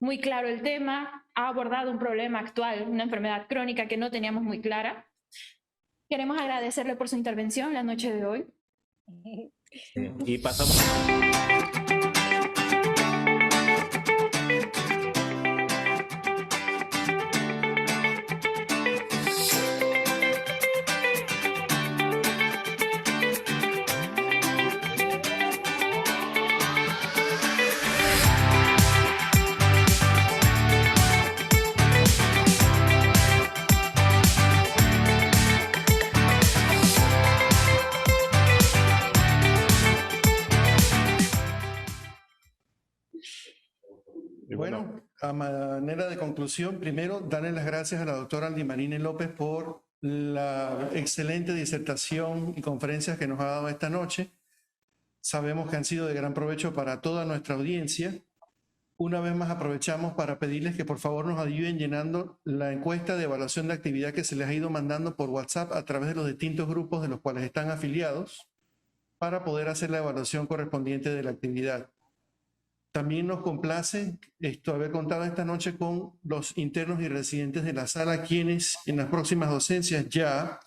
Muy claro el tema, ha abordado un problema actual, una enfermedad crónica que no teníamos muy clara. Queremos agradecerle por su intervención la noche de hoy. Y pasamos. Bueno, a manera de conclusión, primero, darle las gracias a la doctora Aldimarine López por la excelente disertación y conferencias que nos ha dado esta noche. Sabemos que han sido de gran provecho para toda nuestra audiencia. Una vez más aprovechamos para pedirles que por favor nos ayuden llenando la encuesta de evaluación de actividad que se les ha ido mandando por WhatsApp a través de los distintos grupos de los cuales están afiliados para poder hacer la evaluación correspondiente de la actividad. También nos complace haber contado esta noche con los internos y residentes de la sala, quienes en las próximas docencias ya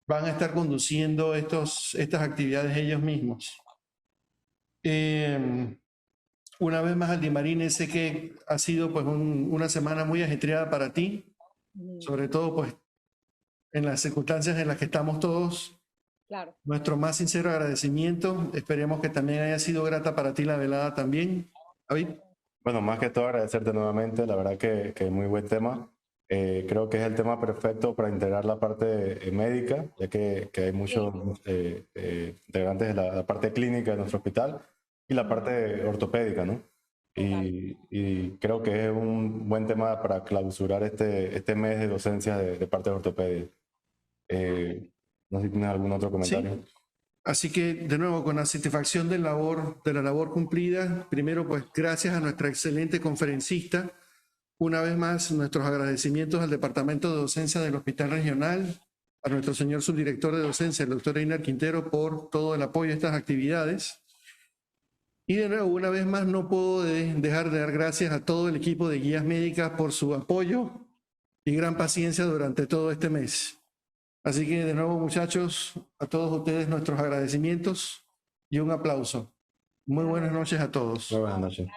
van a estar conduciendo estas actividades ellos mismos. Una vez más, Aldimarine, sé que ha sido pues una semana muy ajetreada para ti, sobre todo pues en las circunstancias en las que estamos todos. Claro. Nuestro más sincero agradecimiento. Esperemos que también haya sido grata para ti la velada también. David. Bueno, más que todo agradecerte nuevamente, la verdad que muy buen tema. Creo que es el tema perfecto para integrar la parte médica, ya que hay muchos integrantes de la parte clínica de nuestro hospital y la parte ortopédica, ¿no? Y creo que es un buen tema para clausurar este mes de docencia de parte de ortopedia. No sé si tienes algún otro comentario. Sí. Así que, de nuevo, con la satisfacción de la labor cumplida, primero, pues gracias a nuestra excelente conferencista. Una vez más, nuestros agradecimientos al Departamento de Docencia del Hospital Regional, a nuestro señor subdirector de docencia, el doctor Einar Quintero, por todo el apoyo a estas actividades. Y de nuevo, una vez más, no puedo dejar de dar gracias a todo el equipo de guías médicas por su apoyo y gran paciencia durante todo este mes. Así que, de nuevo, muchachos, a todos ustedes nuestros agradecimientos y un aplauso. Muy buenas noches a todos. Muy buenas noches.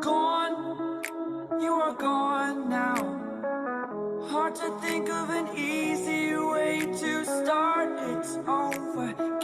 Gone, you are gone now. Hard to think of an easy way to start. It's over.